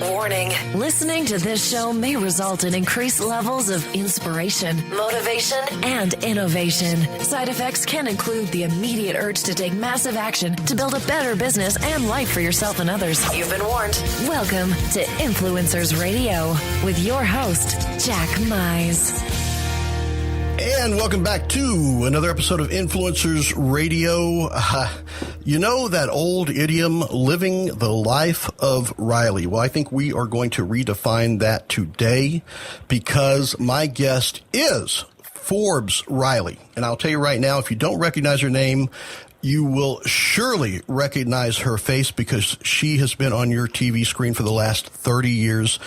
Warning. Listening to this show may result in increased levels of inspiration, motivation, and innovation. Side effects can include the immediate urge to take massive action to build a better business and life for yourself and others. You've been warned. Welcome to Influencers Radio with your host, Jack Mize. And welcome back to another episode of Influencers Radio. You know that old idiom, living the life of Riley? Well, I think we are going to redefine that today because my guest is Forbes Riley. And I'll tell you right now, if you don't recognize her name, you will surely recognize her face because she has been on your TV screen for the last 30 years,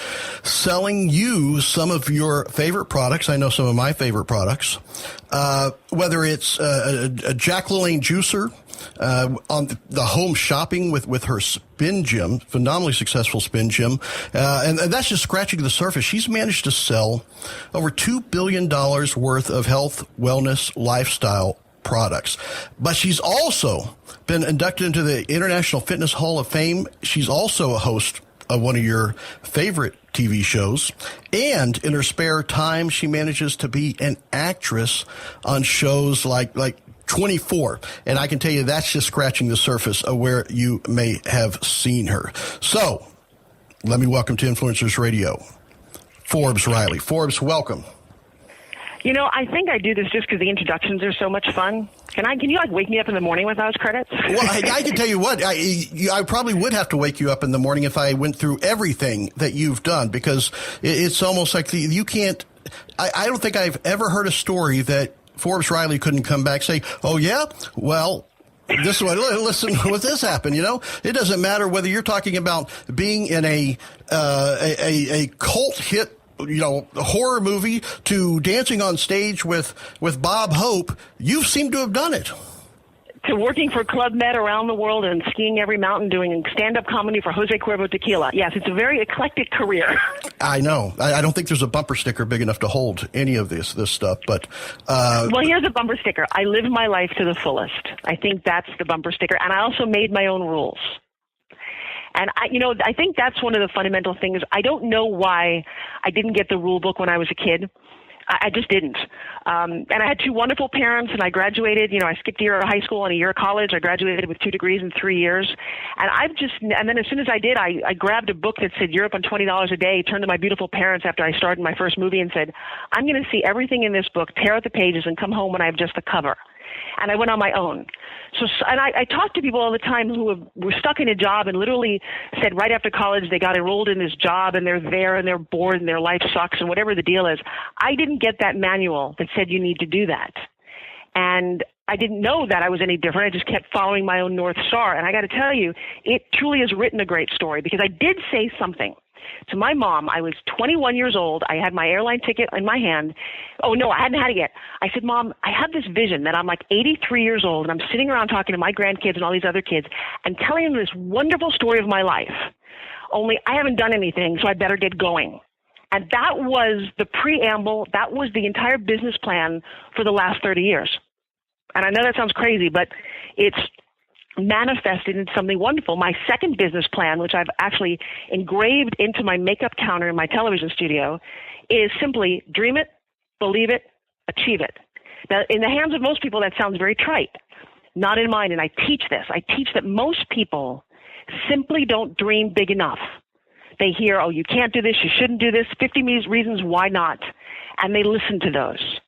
selling you some of your favorite products. I know some of my favorite products, whether it's a Jack LaLanne juicer, on the home shopping with her spin gym, phenomenally successful spin gym. And that's just scratching the surface. She's managed to sell over $2 billion worth of health, wellness, lifestyle products. But she's also been inducted into the International Fitness Hall of Fame. She's also a host of one of your favorite TV shows. And in her spare time, she manages to be an actress on shows like 24. And I can tell you that's just scratching the surface of where you may have seen her. So let me welcome to Influencers Radio, Forbes Riley. Forbes, welcome. You know, I think I do this just because the introductions are so much fun. Can you wake me up in the morning with those credits? Well, I can tell you what, I probably would have to wake you up in the morning if I went through everything that you've done, because it's almost like you can't, I don't think I've ever heard a story that Forbes Riley couldn't come back and say, oh yeah, well, this is what, listen, what this happened, you know? It doesn't matter whether you're talking about being in a cult hit, you know, horror movie to dancing on stage with Bob Hope. You seem to have done it. To working for Club Med around the world and skiing every mountain, doing stand-up comedy for Jose Cuervo Tequila. Yes, it's a very eclectic career. I know. I don't think there's a bumper sticker big enough to hold any of this stuff. But well, here's a bumper sticker. I live my life to the fullest. I think that's the bumper sticker. And I also made my own rules. And I think that's one of the fundamental things. I don't know why I didn't get the rule book when I was a kid. I just didn't. And I had two wonderful parents, and I graduated. You know, I skipped a year of high school and a year of college. I graduated with 2 degrees in 3 years. And then as soon as I did, I grabbed a book that said Europe on $20 a day, turned to my beautiful parents after I started my first movie and said, I'm going to see everything in this book, tear out the pages, and come home when I have just the cover. And I went on my own. And I talk to people all the time who were stuck in a job and literally said right after college they got enrolled in this job and they're there and they're bored and their life sucks and whatever the deal is. I didn't get that manual that said you need to do that. And I didn't know that I was any different. I just kept following my own North Star. And I got to tell you, it truly has written a great story because I did say something to my mom. I was 21 years old. I had my airline ticket in my hand. Oh, no, I hadn't had it yet. I said, Mom, I have this vision that I'm like 83 years old, and I'm sitting around talking to my grandkids and all these other kids and telling them this wonderful story of my life. Only I haven't done anything, so I better get going. And that was the preamble. That was the entire business plan for the last 30 years. And I know that sounds crazy, but it's manifested in something wonderful. My second business plan, which I've actually engraved into my makeup counter in my television studio, is simply dream it, believe it, achieve it. Now, in the hands of most people, that sounds very trite. Not in mine, and I teach this. I teach that most people simply don't dream big enough. They hear, oh, you can't do this, you shouldn't do this, 50 reasons why not, and they listen to those.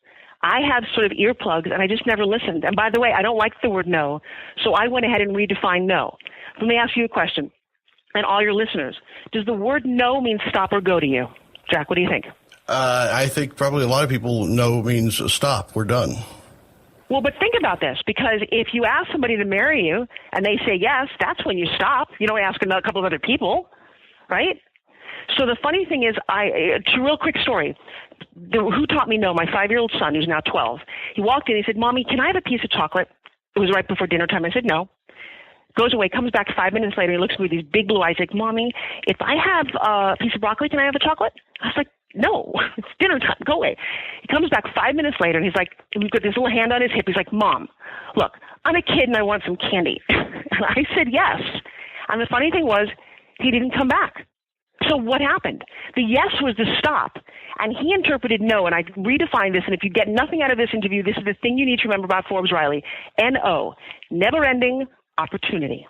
I have sort of earplugs, and I just never listened. And by the way, I don't like the word no, so I went ahead and redefined no. Let me ask you a question, and all your listeners. Does the word no mean stop or go to you? Jack, what do you think? I think probably a lot of people no means stop, we're done. Well, but think about this, because if you ask somebody to marry you, and they say yes, that's when you stop. You don't ask a couple of other people, right? So the funny thing is, it's a real quick story. Who taught me no? My 5-year-old son, who's now 12. He walked in, he said, Mommy, can I have a piece of chocolate? It was right before dinner time. I said, no. Goes away, comes back 5 minutes later, he looks at me with these big blue eyes, like, Mommy, if I have a piece of broccoli, can I have a chocolate? I was like, no, it's dinner time, go away. He comes back 5 minutes later, and he's like, he's got this little hand on his hip. He's like, Mom, look, I'm a kid and I want some candy. And I said yes. And the funny thing was, he didn't come back. So what happened? The yes was the stop, and he interpreted no, and I redefined this, and if you get nothing out of this interview, this is the thing you need to remember about Forbes Riley. N-O, never-ending opportunity.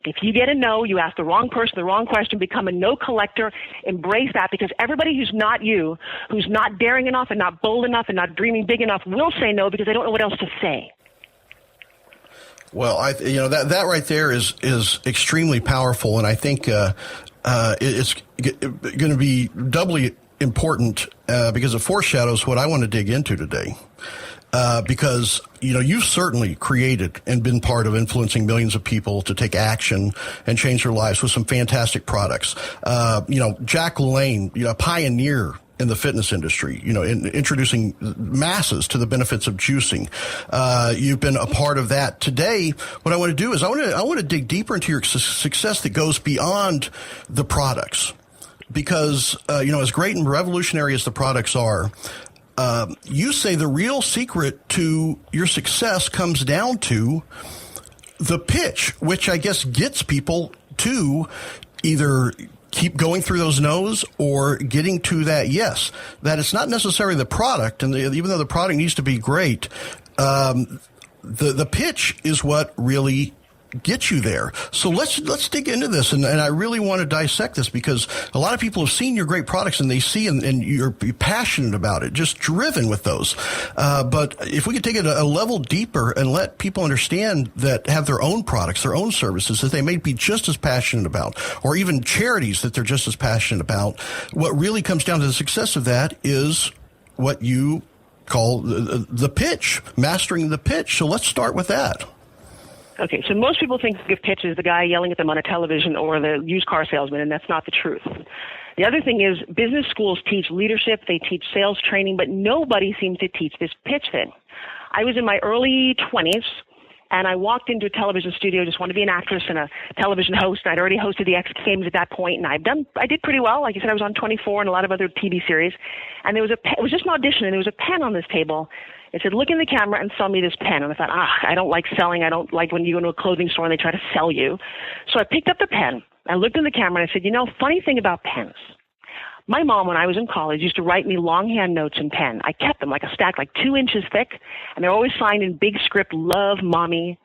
If you get a no, you ask the wrong person, the wrong question, become a no collector, embrace that, because everybody who's not you, who's not daring enough and not bold enough and not dreaming big enough will say no because they don't know what else to say. Well, that right there is extremely powerful, and I think it's going to be doubly important because it foreshadows what I want to dig into today. Because, you've certainly created and been part of influencing millions of people to take action and change their lives with some fantastic products. Jack LaLanne, a pioneer in the fitness industry, in introducing masses to the benefits of juicing. You've been a part of that. Today, what I want to do is I want to dig deeper into your success that goes beyond the products. Because, as great and revolutionary as the products are, you say the real secret to your success comes down to the pitch, which I guess gets people to either keep going through those no's or getting to that yes. That it's not necessarily the product, and even though the product needs to be great, the pitch is what really get you there. So let's dig into this, and I really want to dissect this because a lot of people have seen your great products and they see and you're passionate about it, just driven with those. But if we could take it a level deeper and let people understand that have their own products, their own services that they may be just as passionate about, or even charities that they're just as passionate about, what really comes down to the success of that is what you call the pitch, mastering the pitch. So let's start with that. Okay, so most people think of pitch as the guy yelling at them on a television or the used car salesman, and that's not the truth. The other thing is business schools teach leadership, they teach sales training, but nobody seems to teach this pitch thing. I was in my early 20s, and I walked into a television studio, just wanted to be an actress and a television host. I'd already hosted the X Games at that point, and I did pretty well. Like I said, I was on 24 and a lot of other TV series, and it was just an audition, and there was a pen on this table. It said, look in the camera and sell me this pen. And I thought, I don't like selling. I don't like when you go into a clothing store and they try to sell you. So I picked up the pen. I looked in the camera and I said, funny thing about pens. My mom, when I was in college, used to write me longhand notes in pen. I kept them like a stack, like 2 inches thick, and they're always signed in big script, love, mommy.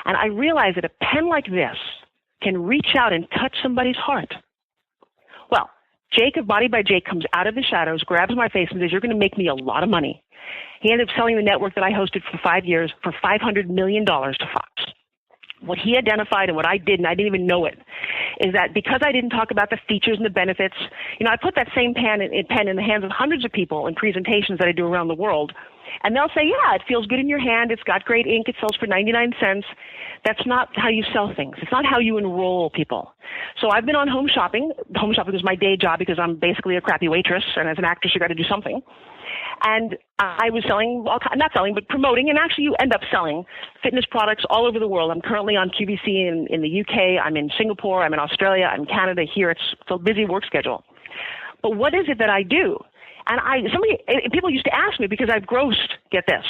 And I realized that a pen like this can reach out and touch somebody's heart. Well, Jake of Body by Jake comes out of the shadows, grabs my face and says, you're going to make me a lot of money. He ended up selling the network that I hosted for 5 years for $500 million to Fox. What he identified and what I did, and I didn't even know it, is that because I didn't talk about the features and the benefits, I put that same pen in the hands of hundreds of people in presentations that I do around the world, and they'll say, yeah, it feels good in your hand, it's got great ink, it sells for 99 cents. That's not how you sell things. It's not how you enroll people. So I've been on Home Shopping. Home Shopping is my day job because I'm basically a crappy waitress, and as an actress, you got to do something. And I was not promoting, and actually you end up selling fitness products all over the world. I'm currently on QVC in the UK. I'm in Singapore. I'm in Australia. I'm in Canada. Here it's a busy work schedule. But what is it that I do? And people used to ask me because I've grossed, get this,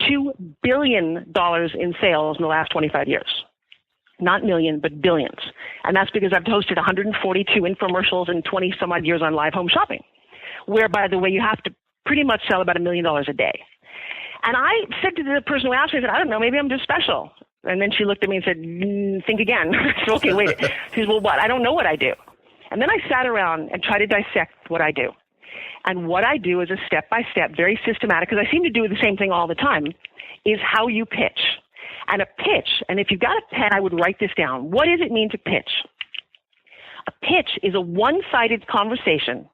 $2 billion in sales in the last 25 years. Not million, but billions. And that's because I've hosted 142 infomercials and 20 some odd years on live home shopping, where, by the way, you have to pretty much sell about $1 million a day. And I said to the person who asked me, I said, I don't know, maybe I'm just special. And then she looked at me and said, think again. I said, okay, wait. She said, well, what? I don't know what I do. And then I sat around and tried to dissect what I do. And what I do is a step-by-step, very systematic, because I seem to do the same thing all the time, is how you pitch. And a pitch, and if you've got a pen, I would write this down. What does it mean to pitch? A pitch is a one-sided conversation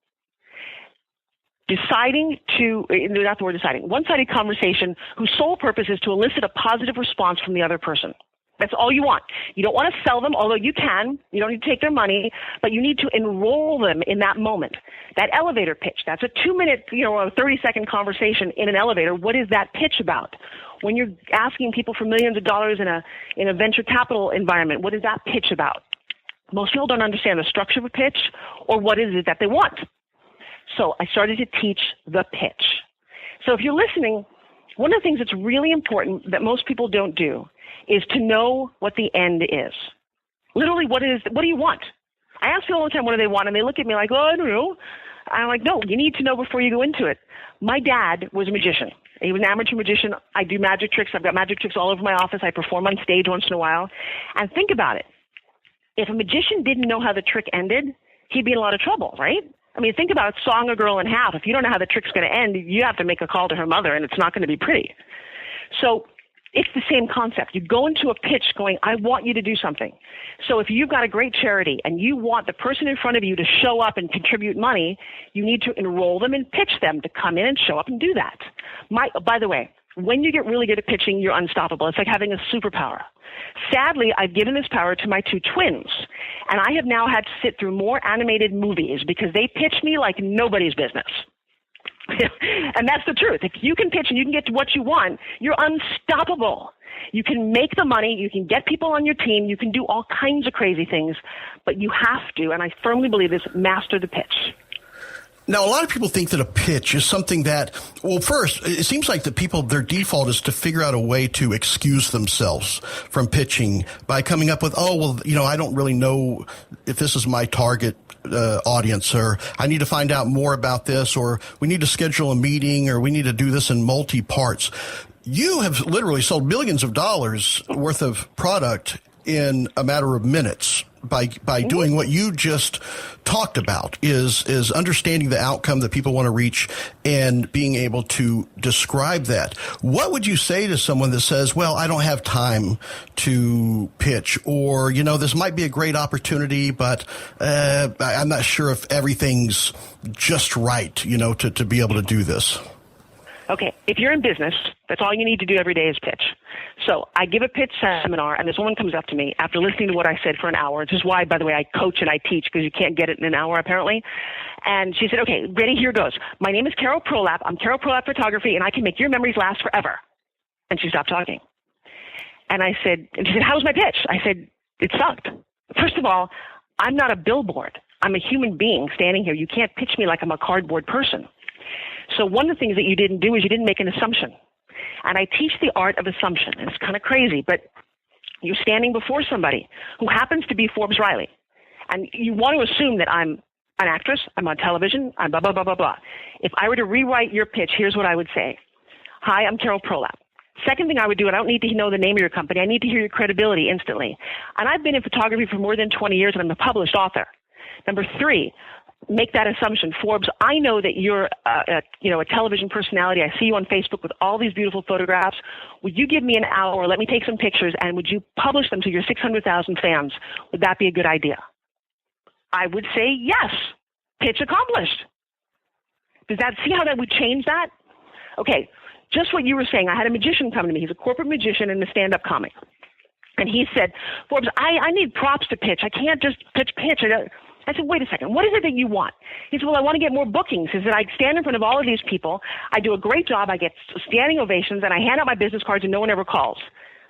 one-sided conversation whose sole purpose is to elicit a positive response from the other person. That's all you want. You don't want to sell them, although you can. You don't need to take their money, but you need to enroll them in that moment. That elevator pitch, that's a 2-minute, a 30-second conversation in an elevator. What is that pitch about? When you're asking people for millions of dollars in a venture capital environment, what is that pitch about? Most people don't understand the structure of a pitch or what is it that they want. So I started to teach the pitch. So if you're listening, one of the things that's really important that most people don't do is to know what the end is. Literally, what do you want? I ask people all the time, what do they want? And they look at me like, oh, I don't know. I'm like, no, you need to know before you go into it. My dad was a magician. He was an amateur magician. I do magic tricks. I've got magic tricks all over my office. I perform on stage once in a while. And think about it. If a magician didn't know how the trick ended, he'd be in a lot of trouble, right? I mean, think about sawing a girl in half. If you don't know how the trick's going to end, you have to make a call to her mother, and it's not going to be pretty. So it's the same concept. You go into a pitch going, I want you to do something. So if you've got a great charity and you want the person in front of you to show up and contribute money, you need to enroll them and pitch them to come in and show up and do that. By the way, when you get really good at pitching, you're unstoppable. It's like having a superpower. Sadly, I've given this power to my two twins, and I have now had to sit through more animated movies because they pitch me like nobody's business. And that's the truth. If you can pitch and you can get to what you want, you're unstoppable. You can make the money, you can get people on your team, you can do all kinds of crazy things, but you have to, and I firmly believe this, master the pitch. Now, a lot of people think that a pitch is something that, well, first, it seems like the people, their default is to figure out a way to excuse themselves from pitching by coming up with, oh, well, you know, I don't really know if this is my target audience, or I need to find out more about this, or we need to schedule a meeting, or we need to do this in multi-parts. You have literally sold millions of dollars worth of product in a matter of minutes by doing what you just talked about, is understanding the outcome that people want to reach and being able to describe that. What would you say to someone that says, well, I don't have time to pitch, or, you know, this might be a great opportunity, but I'm not sure if everything's just right, you know, to be able to do this? Okay, if you're in business, that's all you need to do every day is pitch. So I give a pitch seminar, and this woman comes up to me after listening to what I said for an hour. This is why, by the way, I coach and I teach, because you can't get it in an hour, apparently. And she said, okay, ready, here goes. My name is Carol Prolap. I'm Carol Prolap Photography, and I can make your memories last forever. And she stopped talking. And I said, and she said, how was my pitch? I said, it sucked. First of all, I'm not a billboard. I'm a human being standing here. You can't pitch me like I'm a cardboard person. So one of the things that you didn't do is you didn't make an assumption. And I teach the art of assumption. And it's kind of crazy, but you're standing before somebody who happens to be Forbes Riley. And you want to assume that I'm an actress, I'm on television, I'm blah, blah, blah, blah, blah. If I were to rewrite your pitch, here's what I would say. Hi, I'm Carol Prolap. Second thing I would do, I don't need to know the name of your company. I need to hear your credibility instantly. And I've been in photography for more than 20 years, and I'm a published author. Number three, make that assumption. Forbes, I know that you're a television personality. I see you on Facebook with all these beautiful photographs. Would you give me an hour, let me take some pictures, and would you publish them to your 600,000 fans? Would that be a good idea? I would say yes. Pitch accomplished. See how that would change that? Okay, just what you were saying. I had a magician come to me. He's a corporate magician and a stand-up comic. And he said, Forbes, I need props to pitch. I can't just pitch. I said, wait a second, what is it that you want? He said, well, I want to get more bookings. He said, I stand in front of all of these people. I do a great job. I get standing ovations, and I hand out my business cards, and no one ever calls.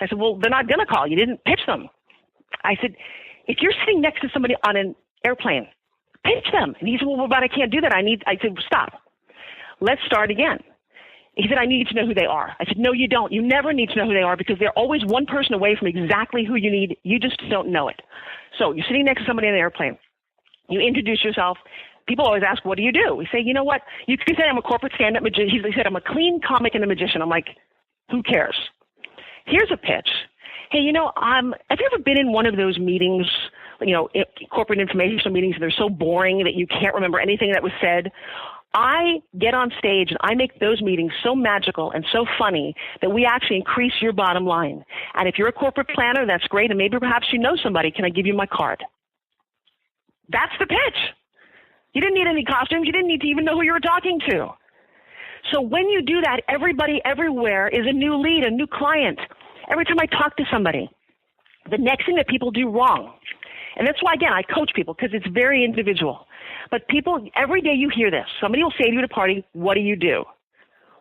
I said, well, they're not going to call. You didn't pitch them. I said, if you're sitting next to somebody on an airplane, pitch them. And he said, well, but I can't do that. I said, stop. Let's start again. He said, I need to know who they are. I said, no, you don't. You never need to know who they are, because they're always one person away from exactly who you need. You just don't know it. So you're sitting next to somebody on an airplane. You introduce yourself. People always ask, what do you do? We say, you know what? You can say I'm a corporate stand-up magician. He said, I'm a clean comic and a magician. I'm like, who cares? Here's a pitch. Hey, have you ever been in one of those meetings, corporate informational meetings, and they're so boring that you can't remember anything that was said? I get on stage and I make those meetings so magical and so funny that we actually increase your bottom line. And if you're a corporate planner, that's great. And maybe perhaps you know somebody. Can I give you my card? That's the pitch. You didn't need any costumes. You didn't need to even know who you were talking to. So when you do that, everybody everywhere is a new lead, a new client. Every time I talk to somebody, the next thing that people do wrong, and that's why, again, I coach people, because it's very individual. But people, every day you hear this. Somebody will say to you at a party, what do you do?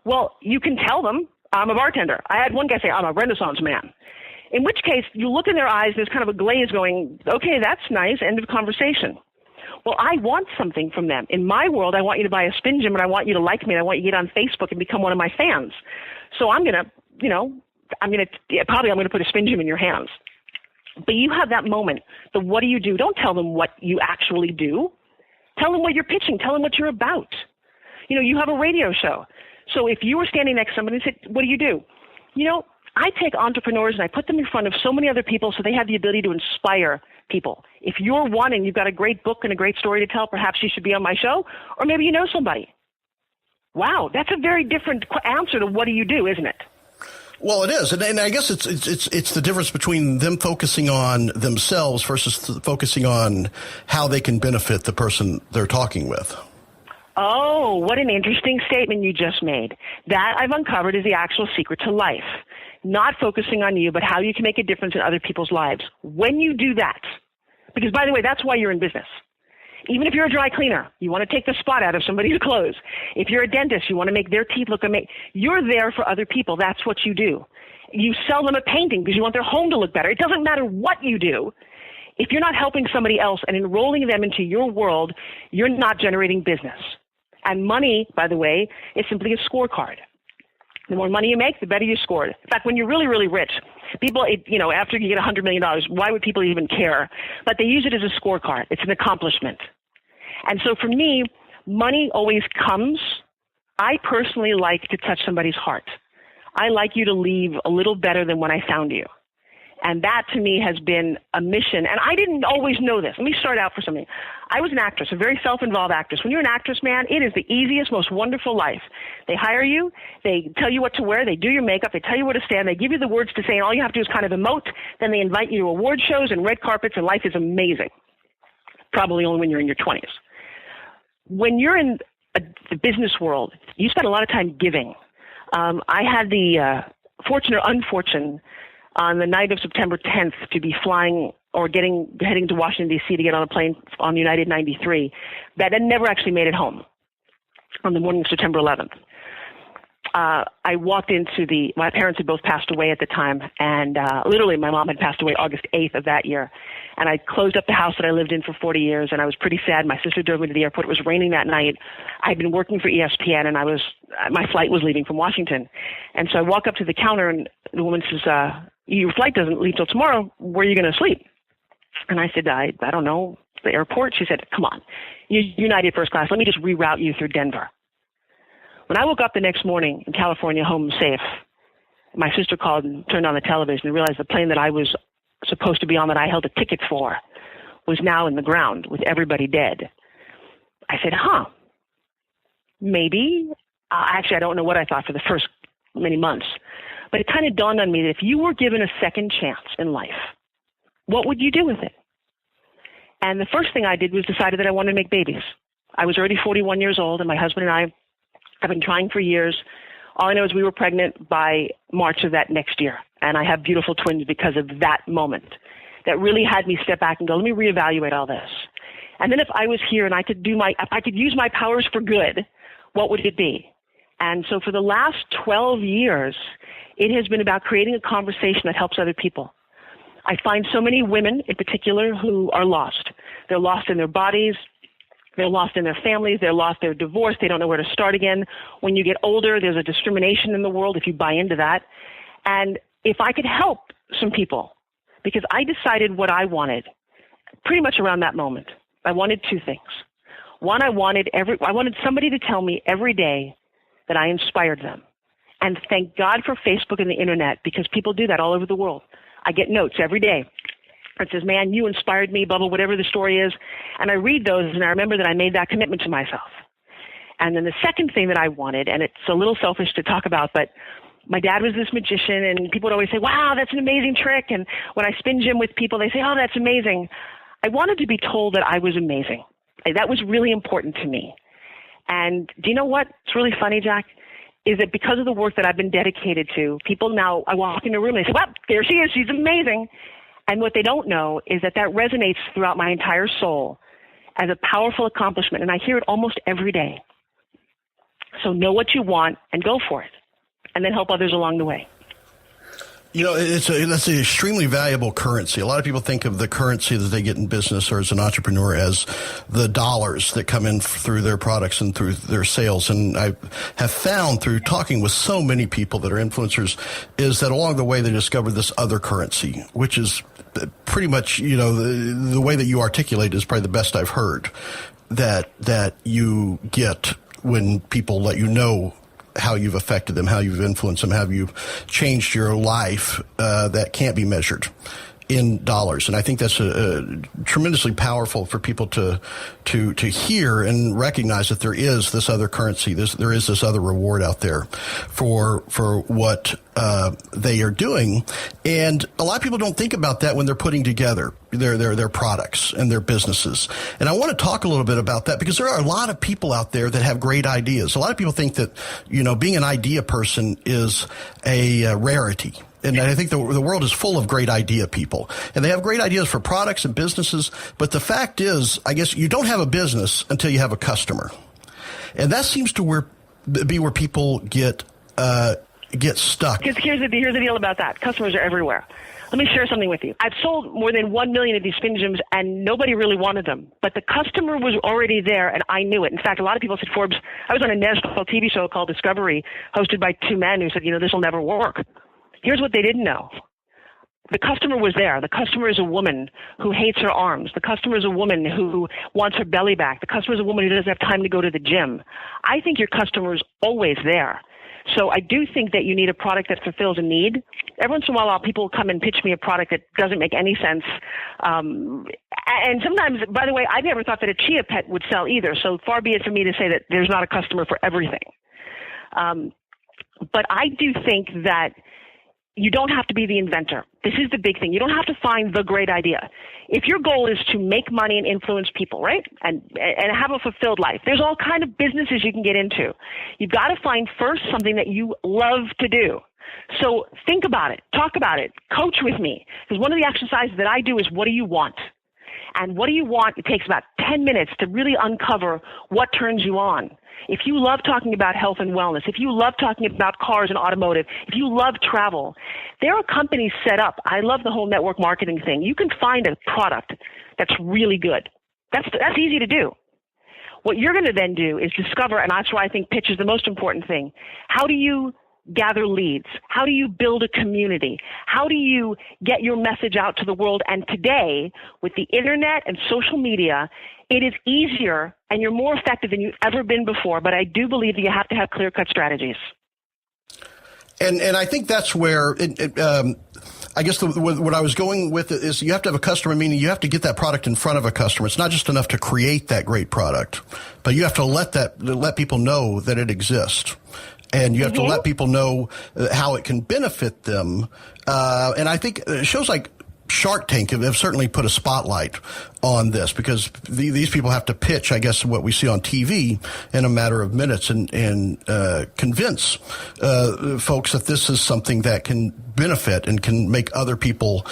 Well, you can tell them, I'm a bartender. I had one guy say, I'm a Renaissance man. In which case, you look in their eyes, there's kind of a glaze going, okay, that's nice, end of conversation. Well, I want something from them. In my world, I want you to buy a spin gym, and I want you to like me, and I want you to get on Facebook and become one of my fans. So I'm going to, I'm going to put a spin gym in your hands. But you have that moment. The what do you do? Don't tell them what you actually do. Tell them what you're pitching. Tell them what you're about. You know, you have a radio show. So if you were standing next to somebody and said, what do you do? You know, I take entrepreneurs and I put them in front of so many other people so they have the ability to inspire people. If you're one and you've got a great book and a great story to tell, perhaps you should be on my show, or maybe you know somebody. Wow, that's a very different answer to what do you do, isn't it? Well, it is, and I guess it's the difference between them focusing on themselves versus focusing on how they can benefit the person they're talking with. Oh, what an interesting statement you just made. That I've uncovered is the actual secret to life. Not focusing on you, but how you can make a difference in other people's lives. When you do that, because by the way, that's why you're in business. Even if you're a dry cleaner, you want to take the spot out of somebody's clothes. If you're a dentist, you want to make their teeth look amazing. You're there for other people. That's what you do. You sell them a painting because you want their home to look better. It doesn't matter what you do. If you're not helping somebody else and enrolling them into your world, you're not generating business. And money, by the way, is simply a scorecard. The more money you make, the better you scored. In fact, when you're really, really rich, people, after you get $100 million, why would people even care? But they use it as a scorecard. It's an accomplishment. And so for me, money always comes. I personally like to touch somebody's heart. I like you to leave a little better than when I found you. And that to me has been a mission. And I didn't always know this. Let me start out for something. I was an actress, a very self-involved actress. When you're an actress, man, it is the easiest, most wonderful life. They hire you. They tell you what to wear. They do your makeup. They tell you where to stand. They give you the words to say, and all you have to do is kind of emote. Then they invite you to award shows and red carpets, and life is amazing. Probably only when you're in your 20s. When you're in the business world, you spend a lot of time giving. I had the fortune or unfortunate on the night of September 10th to be flying or heading to Washington, D.C. to get on a plane on United 93 that had never actually made it home on the morning of September 11th. I walked into my parents had both passed away at the time, and literally my mom had passed away August 8th of that year. And I closed up the house that I lived in for 40 years, and I was pretty sad. My sister drove me to the airport. It was raining that night. I had been working for ESPN, and my flight was leaving from Washington. And so I walk up to the counter, and the woman says, your flight doesn't leave till tomorrow. Where are you going to sleep? And I said, I don't know, the airport. She said, come on, you're United First Class. Let me just reroute you through Denver. When I woke up the next morning in California, home safe, my sister called and turned on the television and realized the plane that I was supposed to be on, that I held a ticket for, was now in the ground with everybody dead. I said, maybe. Actually, I don't know what I thought for the first many months. But it kind of dawned on me that if you were given a second chance in life, what would you do with it? And the first thing I did was decided that I wanted to make babies. I was already 41 years old, and my husband and I have been trying for years. All I know is we were pregnant by March of that next year, and I have beautiful twins because of that moment that really had me step back and go, let me reevaluate all this. And then if I was here and I could use my powers for good, what would it be? And so for the last 12 years, it has been about creating a conversation that helps other people. I find so many women in particular who are lost. They're lost in their bodies. They're lost in their families. They're lost. They're divorced. They don't know where to start again. When you get older, there's a discrimination in the world if you buy into that. And if I could help some people, because I decided what I wanted pretty much around that moment. I wanted two things. One, I wanted somebody to tell me every day that I inspired them. And thank God for Facebook and the internet, because people do that all over the world. I get notes every day. It says, man, you inspired me, blah, blah, whatever the story is. And I read those, and I remember that I made that commitment to myself. And then the second thing that I wanted, and it's a little selfish to talk about, but my dad was this magician, and people would always say, wow, that's an amazing trick. And when I spin gym with people, they say, oh, that's amazing. I wanted to be told that I was amazing. That was really important to me. And do you know what? It's really funny, Jack, is that because of the work that I've been dedicated to, people now, I walk in a room and they say, well, there she is. She's amazing. And what they don't know is that resonates throughout my entire soul as a powerful accomplishment. And I hear it almost every day. So know what you want and go for it. And then help others along the way. That's an extremely valuable currency. A lot of people think of the currency that they get in business or as an entrepreneur as the dollars that come in through their products and through their sales. And I have found through talking with so many people that are influencers is that along the way they discovered this other currency, which is pretty much, the way that you articulate is probably the best I've heard, that you get when people let you know how you've affected them, how you've influenced them, how you've changed your life, that can't be measured in dollars. And I think that's tremendously powerful for people to hear and recognize that there is this other currency, there is this other reward out there for what they are doing. And a lot of people don't think about that when they're putting together their products and their businesses. And I want to talk a little bit about that because there are a lot of people out there that have great ideas. A lot of people think that, being an idea person is a rarity. And I think the world is full of great idea people. And they have great ideas for products and businesses. But the fact is, I guess you don't have a business until you have a customer. And that seems to be where people get stuck. Here's the deal about that. Customers are everywhere. Let me share something with you. I've sold more than 1 million of these spin gyms, and nobody really wanted them. But the customer was already there, and I knew it. In fact, a lot of people said, Forbes, I was on a national TV show called Discovery, hosted by two men who said, this will never work. Here's what they didn't know. The customer was there. The customer is a woman who hates her arms. The customer is a woman who wants her belly back. The customer is a woman who doesn't have time to go to the gym. I think your customer is always there. So I do think that you need a product that fulfills a need. Every once in a while, people come and pitch me a product that doesn't make any sense. And sometimes, by the way, I never thought that a Chia Pet would sell either. So far be it for me to say that there's not a customer for everything. But I do think that you don't have to be the inventor. This is the big thing. You don't have to find the great idea. If your goal is to make money and influence people, right, and have a fulfilled life, there's all kind of businesses you can get into. You've got to find first something that you love to do. So think about it. Talk about it. Coach with me. Because one of the exercises that I do is, what do you want? And what do you want? It takes about 10 minutes to really uncover what turns you on. If you love talking about health and wellness, if you love talking about cars and automotive, if you love travel, there are companies set up. I love the whole network marketing thing. You can find a product that's really good. That's easy to do. What you're going to then do is discover, and that's why I think pitch is the most important thing. How do you gather leads? How do you build a community? How do you get your message out to the world? And today, with the internet and social media, it is easier and you're more effective than you've ever been before. But I do believe that you have to have clear-cut strategies. And I think that's where I guess what I was going with is you have to have a customer, meaning you have to get that product in front of a customer. It's not just enough to create that great product, but you have to let people know that it exists. And you have to let people know how it can benefit them. And I think shows like Shark Tank have certainly put a spotlight on this because these people have to pitch, I guess, what we see on TV in a matter of minutes and convince folks that this is something that can benefit and can make other people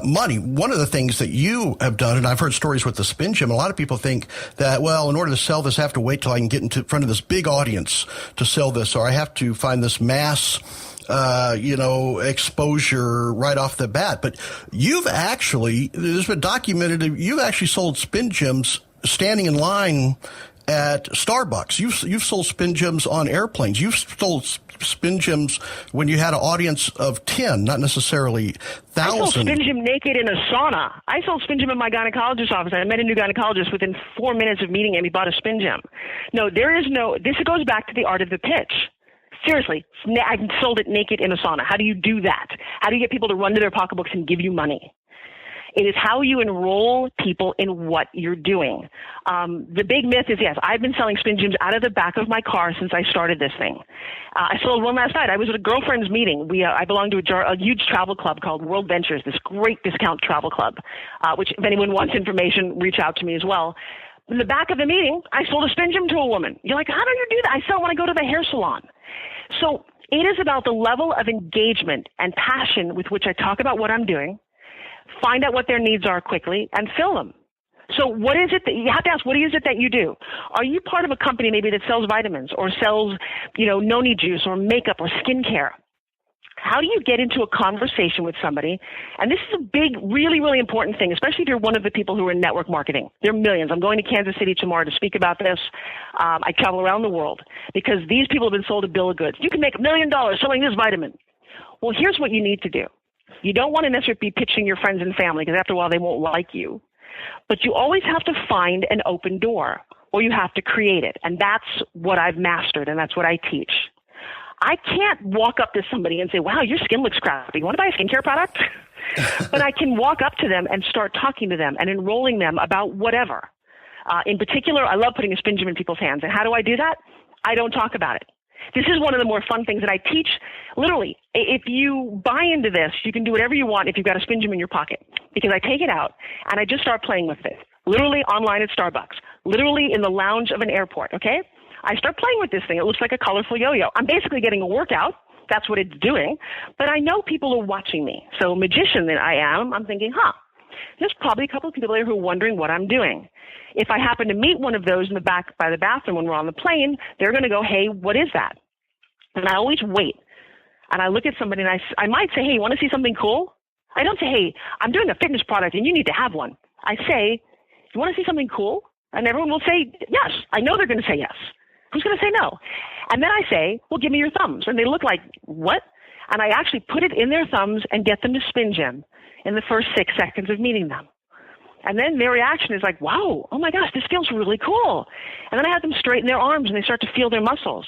money. One of the things that you have done, and I've heard stories with the Spin Gym, a lot of people think that, well, in order to sell this, I have to wait till I can get into front of this big audience to sell this, or I have to find this mass exposure right off the bat. But there's been documented, you've actually sold spin gyms standing in line at Starbucks. You've sold spin gyms on airplanes. You've sold spin gyms when you had an audience of 10, not necessarily 1,000. I sold spin gym naked in a sauna. I sold spin gym in my gynecologist's office. I met a new gynecologist within 4 minutes of meeting him. He bought a spin gym. No, this goes back to the art of the pitch. Seriously, I sold it naked in a sauna. How do you do that? How do you get people to run to their pocketbooks and give you money? It is how you enroll people in what you're doing. The big myth is, yes, I've been selling spin gyms out of the back of my car since I started this thing. I sold one last night. I was at a girlfriend's meeting. I belong to a huge travel club called World Ventures, this great discount travel club, which if anyone wants information, reach out to me as well. In the back of the meeting, I sold a spin gym to a woman. You're like, how do you do that? I sell when I go to the hair salon. So it is about the level of engagement and passion with which I talk about what I'm doing, find out what their needs are quickly, and fill them. So what is it that you have to ask? What is it that you do? Are you part of a company maybe that sells vitamins or sells, noni juice or makeup or skincare? How do you get into a conversation with somebody? And this is a big, really, really important thing, especially if you're one of the people who are in network marketing. There are millions. I'm going to Kansas City tomorrow to speak about this. I travel around the world because these people have been sold a bill of goods. You can make $1 million selling this vitamin. Well, here's what you need to do. You don't want to necessarily be pitching your friends and family because after a while they won't like you. But you always have to find an open door, or you have to create it. And that's what I've mastered, and that's what I teach. I can't walk up to somebody and say, wow, your skin looks crappy. You want to buy a skincare product? But I can walk up to them and start talking to them and enrolling them about whatever. In particular, I love putting a spin gym in people's hands. And how do I do that? I don't talk about it. This is one of the more fun things that I teach. Literally, if you buy into this, you can do whatever you want if you've got a spin gym in your pocket. Because I take it out and I just start playing with it. Literally online at Starbucks. Literally in the lounge of an airport, okay? I start playing with this thing. It looks like a colorful yo-yo. I'm basically getting a workout. That's what it's doing. But I know people are watching me. So magician that I am, I'm thinking, there's probably a couple of people there who are wondering what I'm doing. If I happen to meet one of those in the back by the bathroom when we're on the plane, they're going to go, hey, what is that? And I always wait. And I look at somebody and I might say, hey, you want to see something cool? I don't say, hey, I'm doing a fitness product and you need to have one. I say, you want to see something cool? And everyone will say, yes. I know they're going to say yes. Who's going to say no? And then I say, well, give me your thumbs. And they look like, what? And I actually put it in their thumbs and get them to spin gym in the first 6 seconds of meeting them. And then their reaction is like, wow, oh my gosh, this feels really cool. And then I have them straighten their arms and they start to feel their muscles.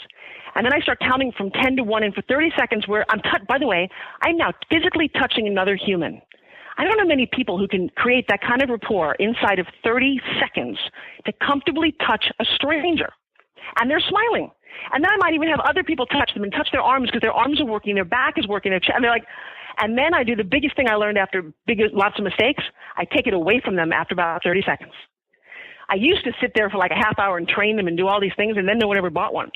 And then I start counting from 10 to 1 and for 30 seconds where by the way, I'm now physically touching another human. I don't know many people who can create that kind of rapport inside of 30 seconds to comfortably touch a stranger. And they're smiling. And then I might even have other people touch them and touch their arms because their arms are working, their back is working, and they're like, and then I do the biggest thing I learned after lots of mistakes. I take it away from them after about 30 seconds. I used to sit there for like a half hour and train them and do all these things, and then no one ever bought one.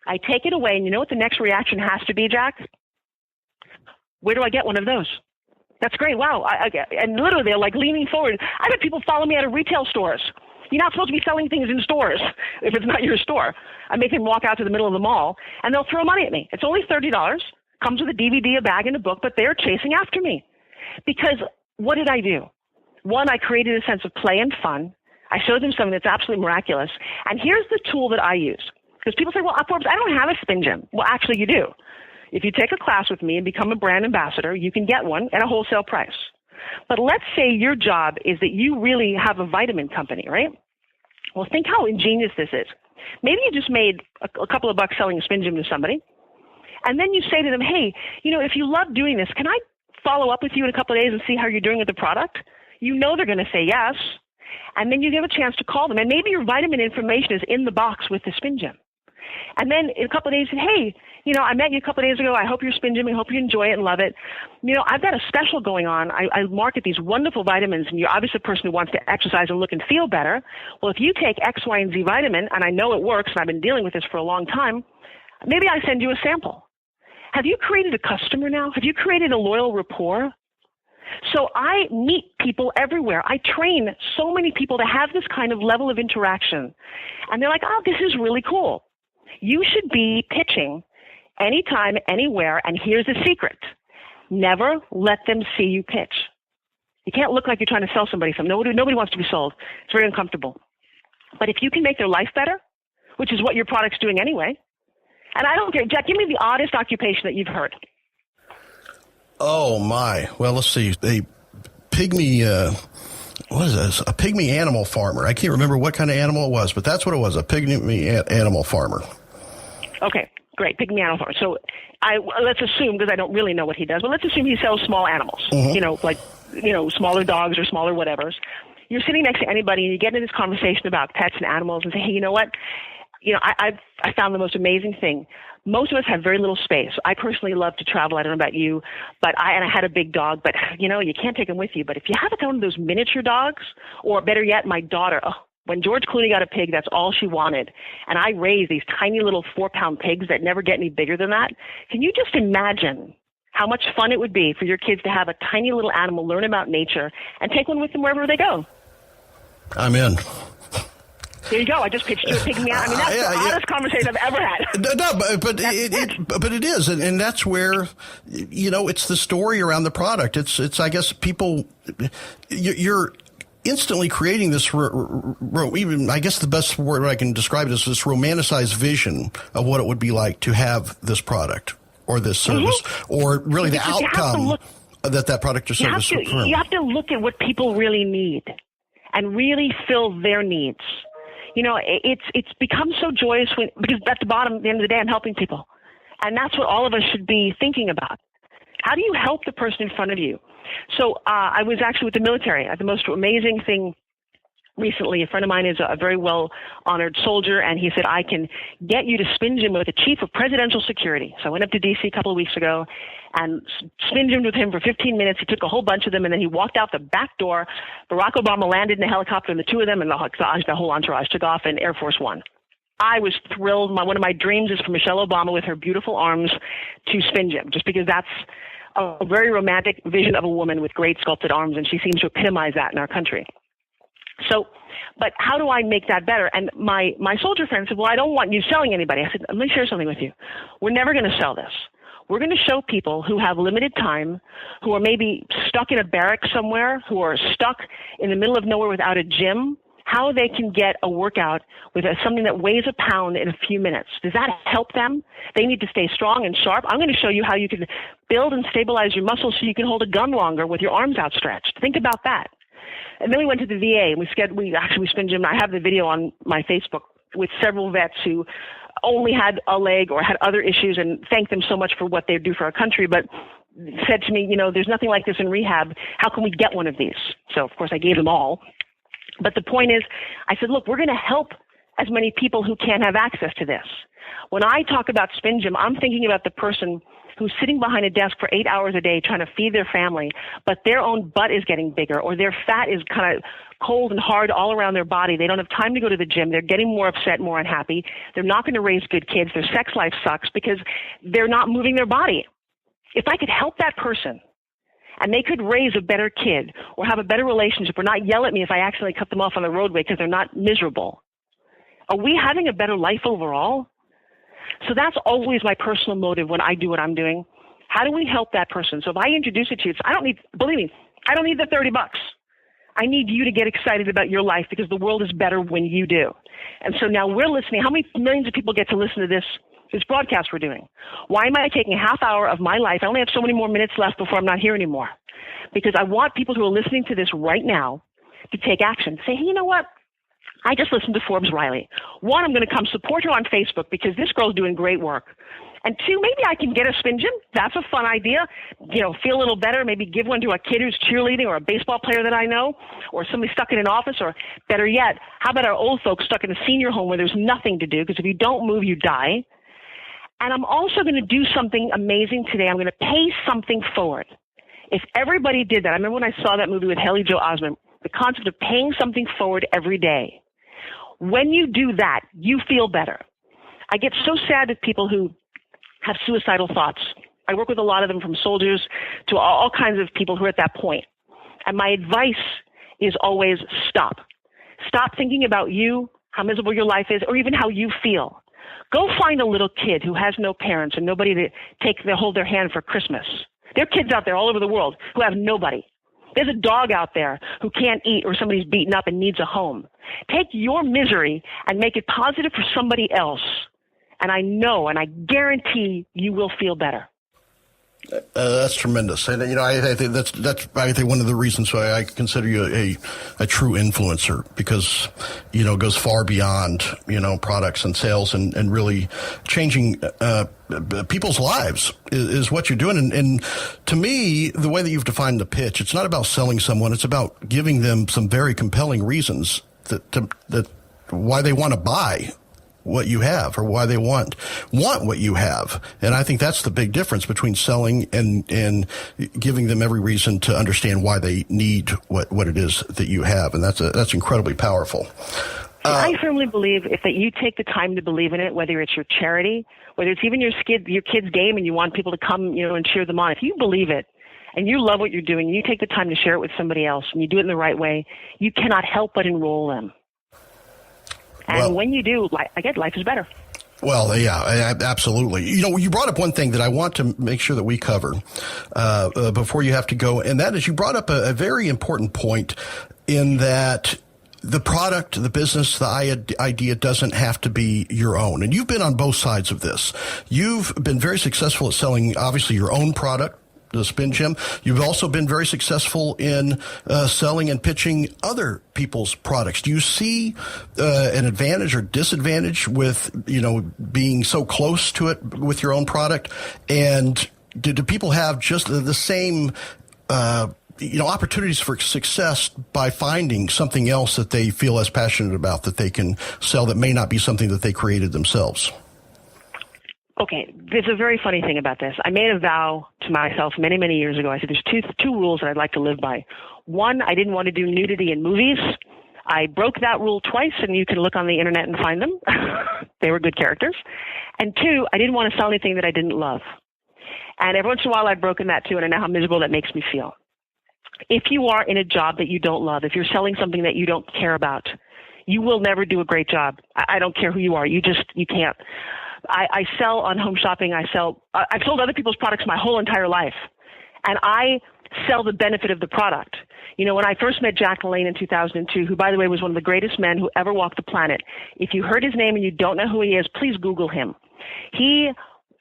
I take it away, and you know what the next reaction has to be, Jack? Where do I get one of those? That's great. Wow. And literally, they're like leaning forward. I've had people follow me out of retail stores. You're not supposed to be selling things in stores if it's not your store. I make them walk out to the middle of the mall, and they'll throw money at me. It's only $30. Comes with a DVD, a bag, and a book, but they're chasing after me. Because what did I do? One, I created a sense of play and fun. I showed them something that's absolutely miraculous. And here's the tool that I use. Because people say, well, Forbes, I don't have a spin gym. Well, actually, you do. If you take a class with me and become a brand ambassador, you can get one at a wholesale price. But let's say your job is that you really have a vitamin company, right? Well, think how ingenious this is. Maybe you just made a couple of bucks selling a spin gym to somebody. And then you say to them, hey, if you love doing this, can I follow up with you in a couple of days and see how you're doing with the product? You know they're going to say yes. And then you give a chance to call them. And maybe your vitamin information is in the box with the spin gym. And then in a couple of days, say, hey, I met you a couple of days ago. I hope you're spin gymming. I hope you enjoy it and love it. I've got a special going on. I market these wonderful vitamins, and you're obviously a person who wants to exercise and look and feel better. Well, if you take X, Y, and Z vitamin, and I know it works, and I've been dealing with this for a long time, maybe I send you a sample. Have you created a customer now? Have you created a loyal rapport? So I meet people everywhere. I train so many people to have this kind of level of interaction. And they're like, oh, this is really cool. You should be pitching anytime, anywhere, and here's the secret. Never let them see you pitch. You can't look like you're trying to sell somebody something. Nobody wants to be sold. It's very uncomfortable. But if you can make their life better, which is what your product's doing anyway, and I don't care, Jack, give me the oddest occupation that you've heard. Oh, my. Well, let's see. A pygmy, what is this? A pygmy animal farmer. I can't remember what kind of animal it was, but that's what it was, a pygmy animal farmer. Okay, great. Pygmy animal farmer. So let's assume, because I don't really know what he does, but let's assume he sells small animals, smaller dogs or smaller whatevers. You're sitting next to anybody and you get into this conversation about pets and animals and say, hey, you know what? I found the most amazing thing. Most of us have very little space. I personally love to travel. I don't know about you, but I had a big dog, but you can't take him with you. But if you have one of those miniature dogs, or better yet, my daughter, when George Clooney got a pig, that's all she wanted. And I raised these tiny little 4-pound pigs that never get any bigger than that. Can you just imagine how much fun it would be for your kids to have a tiny little animal, learn about nature, and take one with them wherever they go? I'm in. There you go. I just pitched you picking me out. I mean, that's the oddest conversation I've ever had. No, but it is, and that's where, it's the story around the product. It's I guess people, you're instantly creating this, even I guess the best word I can describe it is this romanticized vision of what it would be like to have this product or this service, or really the outcome that product or service. You have to look at what people really need and really fill their needs. It's become so joyous because at the bottom, at the end of the day, I'm helping people. And that's what all of us should be thinking about. How do you help the person in front of you? So I was actually with the military. The most amazing thing recently, a friend of mine is a very well-honored soldier, and he said, I can get you to spin gym with the chief of presidential security. So I went up to D.C. a couple of weeks ago and spin gymmed with him for 15 minutes. He took a whole bunch of them, and then he walked out the back door. Barack Obama landed in a helicopter, and the two of them and the whole entourage took off in Air Force One. I was thrilled. One of my dreams is for Michelle Obama with her beautiful arms to spin gym, just because that's a very romantic vision of a woman with great sculpted arms, and she seems to epitomize that in our country. So, but how do I make that better? And my soldier friend said, well, I don't want you selling anybody. I said, let me share something with you. We're never going to sell this. We're going to show people who have limited time, who are maybe stuck in a barrack somewhere, who are stuck in the middle of nowhere without a gym, how they can get a workout with something that weighs a pound in a few minutes. Does that help them? They need to stay strong and sharp. I'm going to show you how you can build and stabilize your muscles so you can hold a gun longer with your arms outstretched. Think about that. And then we went to the VA, and we spin gym. I have the video on my Facebook with several vets who only had a leg or had other issues, and thanked them so much for what they do for our country, but said to me, there's nothing like this in rehab. How can we get one of these? So, of course, I gave them all. But the point is, I said, look, we're going to help as many people who can't have access to this. When I talk about spin gym, I'm thinking about the person who's sitting behind a desk for 8 hours a day trying to feed their family, but their own butt is getting bigger, or their fat is kind of cold and hard all around their body. They don't have time to go to the gym. They're getting more upset, more unhappy. They're not going to raise good kids. Their sex life sucks because they're not moving their body. If I could help that person, and they could raise a better kid or have a better relationship or not yell at me if I accidentally cut them off on the roadway because they're not miserable, are we having a better life overall? So that's always my personal motive when I do what I'm doing. How do we help that person? So if I introduce it to you, believe me, I don't need the $30. I need you to get excited about your life because the world is better when you do. And so now we're listening. How many millions of people get to listen to this broadcast we're doing? Why am I taking a half hour of my life? I only have so many more minutes left before I'm not here anymore. Because I want people who are listening to this right now to take action. Say, hey, you know what? I just listened to Forbes Riley. One, I'm going to come support her on Facebook because this girl's doing great work. And two, maybe I can get a spin gym. That's a fun idea. Feel a little better. Maybe give one to a kid who's cheerleading or a baseball player that I know or somebody stuck in an office, or better yet, how about our old folks stuck in a senior home where there's nothing to do because if you don't move, you die. And I'm also going to do something amazing today. I'm going to pay something forward. If everybody did that, I remember when I saw that movie with Haley Joel Osment, the concept of paying something forward every day. When you do that, you feel better. I get so sad with people who have suicidal thoughts. I work with a lot of them, from soldiers to all kinds of people who are at that point. And my advice is always stop. Stop thinking about you, how miserable your life is, or even how you feel. Go find a little kid who has no parents and nobody to hold their hand for Christmas. There are kids out there all over the world who have nobody. There's a dog out there who can't eat, or somebody's beaten up and needs a home. Take your misery and make it positive for somebody else. And I know and I guarantee you will feel better. That's tremendous. And, I think that's one of the reasons why I consider you a true influencer, because, it goes far beyond, products and sales and really changing, people's lives is what you're doing. And to me, the way that you've defined the pitch, it's not about selling someone. It's about giving them some very compelling reasons that why they want to buy what you have, or why they want what you have. And I think that's the big difference between selling and giving them every reason to understand why they need what it is that you have. And that's incredibly powerful. I firmly believe that you take the time to believe in it, whether it's your charity, whether it's even your kid's game and you want people to come, and cheer them on. If you believe it and you love what you're doing and you take the time to share it with somebody else and you do it in the right way, you cannot help but enroll them. And when you do, life is better. Well, yeah, absolutely. You brought up one thing that I want to make sure that we cover before you have to go, and that is you brought up a very important point in that the product, the business, the idea doesn't have to be your own. And you've been on both sides of this. You've been very successful at selling, obviously, your own product, the Spin Gym. You've also been very successful in selling and pitching other people's products. Do you see an advantage or disadvantage with, being so close to it with your own product? And do people have just the same, opportunities for success by finding something else that they feel as passionate about that they can sell that may not be something that they created themselves? Okay, there's a very funny thing about this. I made a vow to myself many, many years ago. I said there's two rules that I'd like to live by. One, I didn't want to do nudity in movies. I broke that rule twice, and you can look on the internet and find them. They were good characters. And two, I didn't want to sell anything that I didn't love. And every once in a while I've broken that too, and I know how miserable that makes me feel. If you are in a job that you don't love, if you're selling something that you don't care about, you will never do a great job. I don't care who you are. You can't. I sell on home shopping. I've sold other people's products my whole entire life, and I sell the benefit of the product. When I first met Jack Mize in 2002, who, by the way, was one of the greatest men who ever walked the planet, if you heard his name and you don't know who he is, please Google him. He,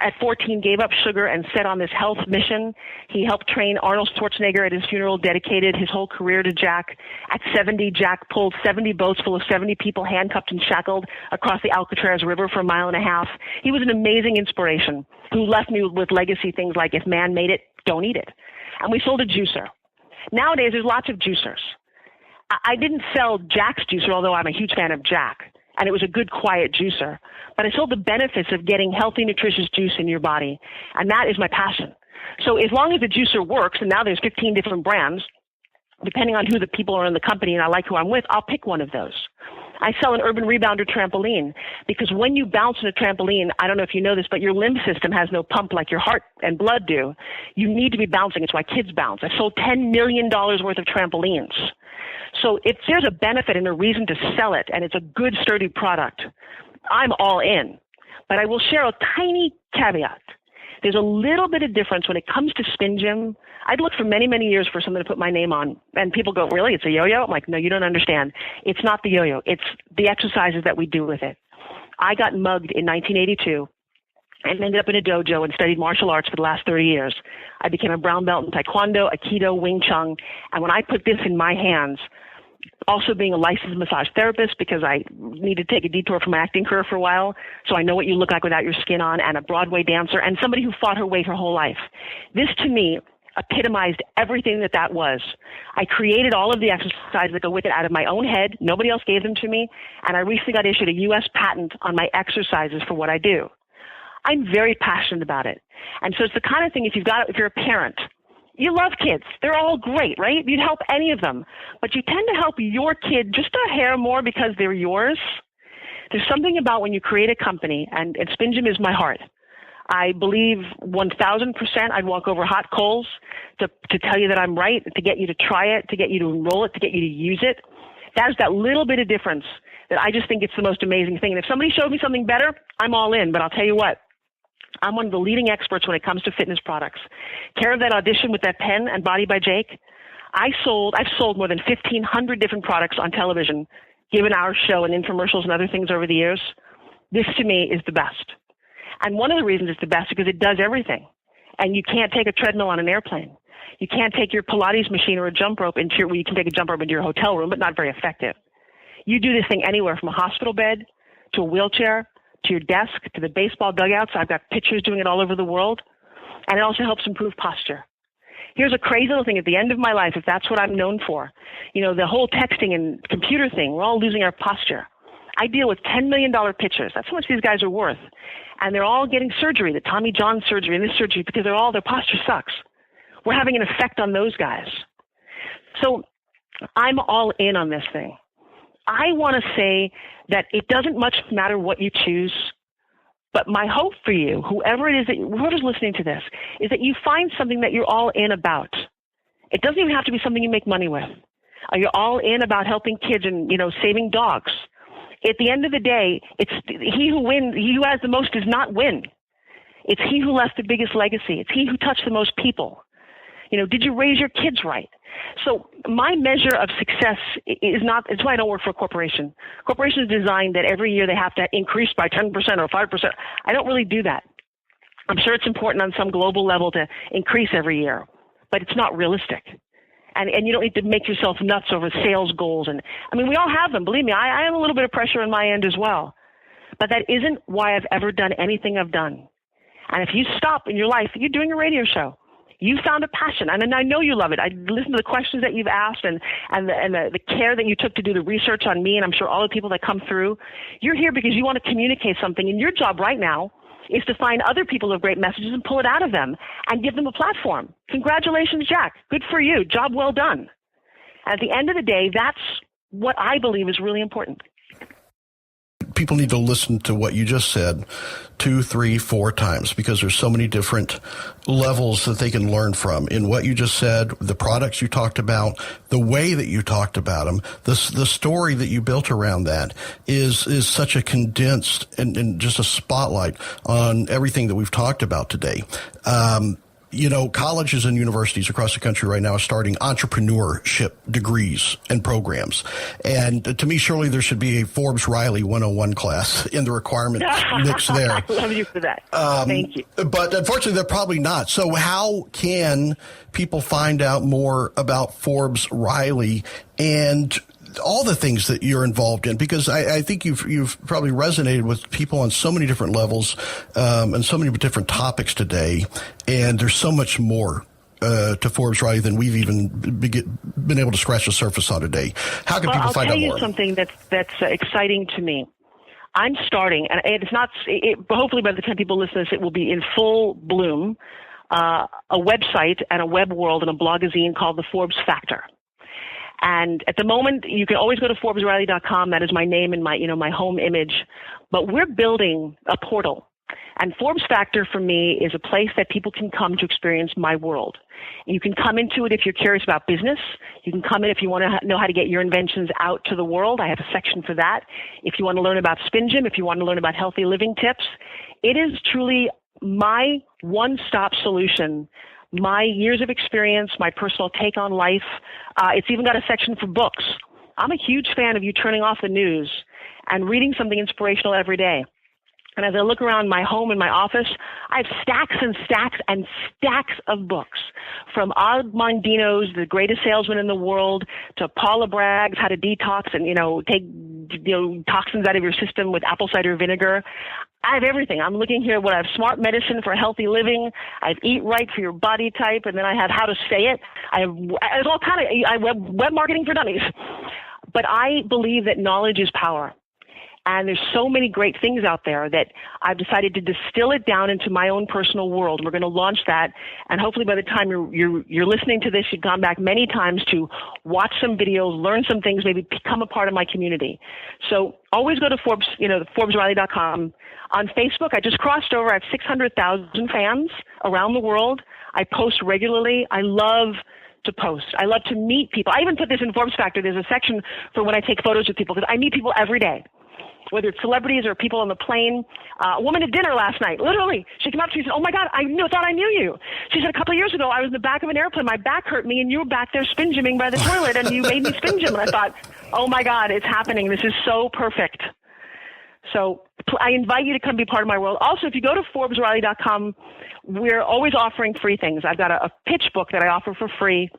at 14, gave up sugar and set on this health mission. He helped train Arnold Schwarzenegger at his funeral, dedicated his whole career to Jack. At 70, Jack pulled 70 boats full of 70 people handcuffed and shackled across the Alcatraz River for a mile and a half. He was an amazing inspiration who left me with legacy things like, if man made it, don't eat it. And we sold a juicer. Nowadays, there's lots of juicers. I didn't sell Jack's juicer, although I'm a huge fan of Jack, and it was a good, quiet juicer. But I sold the benefits of getting healthy, nutritious juice in your body, and that is my passion. So as long as the juicer works, and now there's 15 different brands, depending on who the people are in the company and I like who I'm with, I'll pick one of those. I sell an urban rebounder trampoline because when you bounce on a trampoline, I don't know if you know this, but your limb system has no pump like your heart and blood do. You need to be bouncing. It's why kids bounce. I sold $10 million worth of trampolines. So if there's a benefit and a reason to sell it, and it's a good, sturdy product, I'm all in. But I will share a tiny caveat. There's a little bit of difference when it comes to Spin Gym. I'd looked for many, many years for someone to put my name on. And people go, really? It's a yo-yo? I'm like, no, you don't understand. It's not the yo-yo. It's the exercises that we do with it. I got mugged in 1982 and ended up in a dojo and studied martial arts for the last 30 years. I became a brown belt in Taekwondo, Aikido, Wing Chun. And when I put this in my hands, also being a licensed massage therapist because I need to take a detour from my acting career for a while, so I know what you look like without your skin on, and a Broadway dancer, and somebody who fought her way her whole life. This, to me, epitomized everything that was. I created all of the exercises that go with it out of my own head. Nobody else gave them to me, and I recently got issued a U.S. patent on my exercises for what I do. I'm very passionate about it. And so it's the kind of thing, if you're a parent, you love kids. They're all great, right? You'd help any of them. But you tend to help your kid just a hair more because they're yours. There's something about when you create a company, and Spin Gym is my heart. I believe 1,000% I'd walk over hot coals to tell you that I'm right, to get you to try it, to get you to enroll it, to get you to use it. That's that little bit of difference that I just think it's the most amazing thing. And if somebody showed me something better, I'm all in. But I'll tell you what, I'm one of the leading experts when it comes to fitness products. Care of that audition with that pen and Body by Jake? I've sold more than 1,500 different products on television, given our show and infomercials and other things over the years. This, to me, is the best. And one of the reasons it's the best is because it does everything. And you can't take a treadmill on an airplane. You can't take your Pilates machine or a jump rope well, you can take a jump rope into your hotel room, but not very effective. You do this thing anywhere from a hospital bed to a wheelchair to your desk, to the baseball dugouts. I've got pictures doing it all over the world. And it also helps improve posture. Here's a crazy little thing. At the end of my life, if that's what I'm known for, the whole texting and computer thing, we're all losing our posture. I deal with $10 million pitchers. That's how much these guys are worth. And they're all getting surgery, the Tommy John surgery and this surgery, because their posture sucks. We're having an effect on those guys. So I'm all in on this thing. I want to say that it doesn't much matter what you choose, but my hope for you, whoever's listening to this, is that you find something that you're all in about. It doesn't even have to be something you make money with. You're all in about helping kids and, saving dogs. at the end of the day, it's he who wins, he who has the most does not win. It's he who left the biggest legacy. It's he who touched the most people. Did you raise your kids right? So my measure of success is not, it's why I don't work for a corporation. Corporation is designed that every year they have to increase by 10% or 5%. I don't really do that. I'm sure it's important on some global level to increase every year, but it's not realistic. And you don't need to make yourself nuts over sales goals. And I mean, we all have them. Believe me, I have a little bit of pressure on my end as well. But that isn't why I've ever done anything I've done. And if you stop in your life, you're doing a radio show. You found a passion, and I know you love it. I listen to the questions that you've asked and the care that you took to do the research on me, and I'm sure all the people that come through. You're here because you want to communicate something, and your job right now is to find other people who have great messages and pull it out of them and give them a platform. Congratulations, Jack. Good for you. Job well done. At the end of the day, that's what I believe is really important. People need to listen to what you just said 2, 3, 4 times, because there's so many different levels that they can learn from in what you just said, the products you talked about, the way that you talked about them, the story that you built around that is such a condensed and just a spotlight on everything that we've talked about today. Colleges and universities across the country right now are starting entrepreneurship degrees and programs. And to me, surely there should be a Forbes Riley 101 class in the requirement mix there. I love you for that. Thank you. But unfortunately, they're probably not. So how can people find out more about Forbes Riley and all the things that you're involved in? Because I think you've probably resonated with people on so many different levels and so many different topics today. And there's so much more to Forbes Riley than we've even been able to scratch the surface on today. How can people find out more? I'll tell you something that's exciting to me. I'm starting, and it's not. Hopefully, by the time people listen to this, it will be in full bloom. A website and a web world and a blogazine called the Forbes Factor. And at the moment, you can always go to ForbesRiley.com. That is my name and my home image. But we're building a portal. And Forbes Factor for me is a place that people can come to experience my world. You can come into it if you're curious about business. You can come in if you want to know how to get your inventions out to the world. I have a section for that. If you want to learn about Spin Gym, if you want to learn about healthy living tips, it is truly my one-stop solution. My years of experience, my personal take on life. It's even got a section for books. I'm a huge fan of you turning off the news and reading something inspirational every day. And as I look around my home and my office, I have stacks and stacks and stacks of books, from Og Mandino's The Greatest Salesman in the World to Paula Bragg's How to Detox and, take toxins out of your system with apple cider vinegar. I have everything. I'm looking here what I have: Smart Medicine for Healthy Living. I have Eat Right for Your Body Type, and then I have How to Say It. I have all kind of web marketing for dummies. But I believe that knowledge is power. And there's so many great things out there that I've decided to distill it down into my own personal world. We're going to launch that, and hopefully by the time you're listening to this, you've gone back many times to watch some videos, learn some things, maybe become a part of my community. So always go to Forbes, ForbesRiley.com. On Facebook, I just crossed over. I have 600,000 fans around the world. I post regularly. I love to post. I love to meet people. I even put this in Forbes Factor. There's a section for when I take photos with people, because I meet people every day, whether it's celebrities or people on the plane. A woman at dinner last night, literally, she came up to me and said, "Oh my God, I thought I knew you." She said, "A couple of years ago, I was in the back of an airplane. My back hurt me, and you were back there spin gymming by the toilet, and you made me spin gym." And I thought, "Oh my God, it's happening. This is so perfect." So I invite you to come be part of my world. Also, if you go to ForbesRiley.com, we're always offering free things. I've got a pitch book that I offer for free.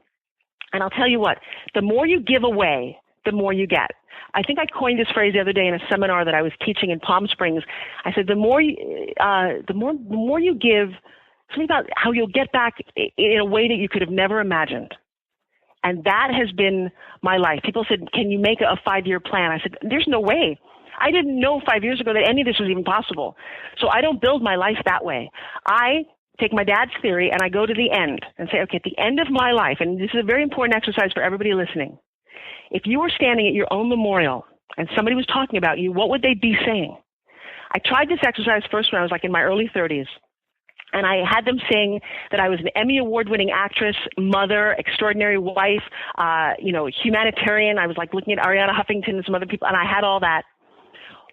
And I'll tell you what, the more you give away, the more you get. I think I coined this phrase the other day in a seminar that I was teaching in Palm Springs. I said, the more you give, think about how you'll get back in a way that you could have never imagined. And that has been my life. People said, "Can you make a 5-year plan?" I said, "There's no way. I didn't know 5 years ago that any of this was even possible." So I don't build my life that way. I take my dad's theory and I go to the end and say, okay, at the end of my life, and this is a very important exercise for everybody listening, if you were standing at your own memorial and somebody was talking about you, what would they be saying? I tried this exercise first when I was in my early 30s. And I had them saying that I was an Emmy Award-winning actress, mother, extraordinary wife, humanitarian. I was looking at Ariana Huffington and some other people, and I had all that.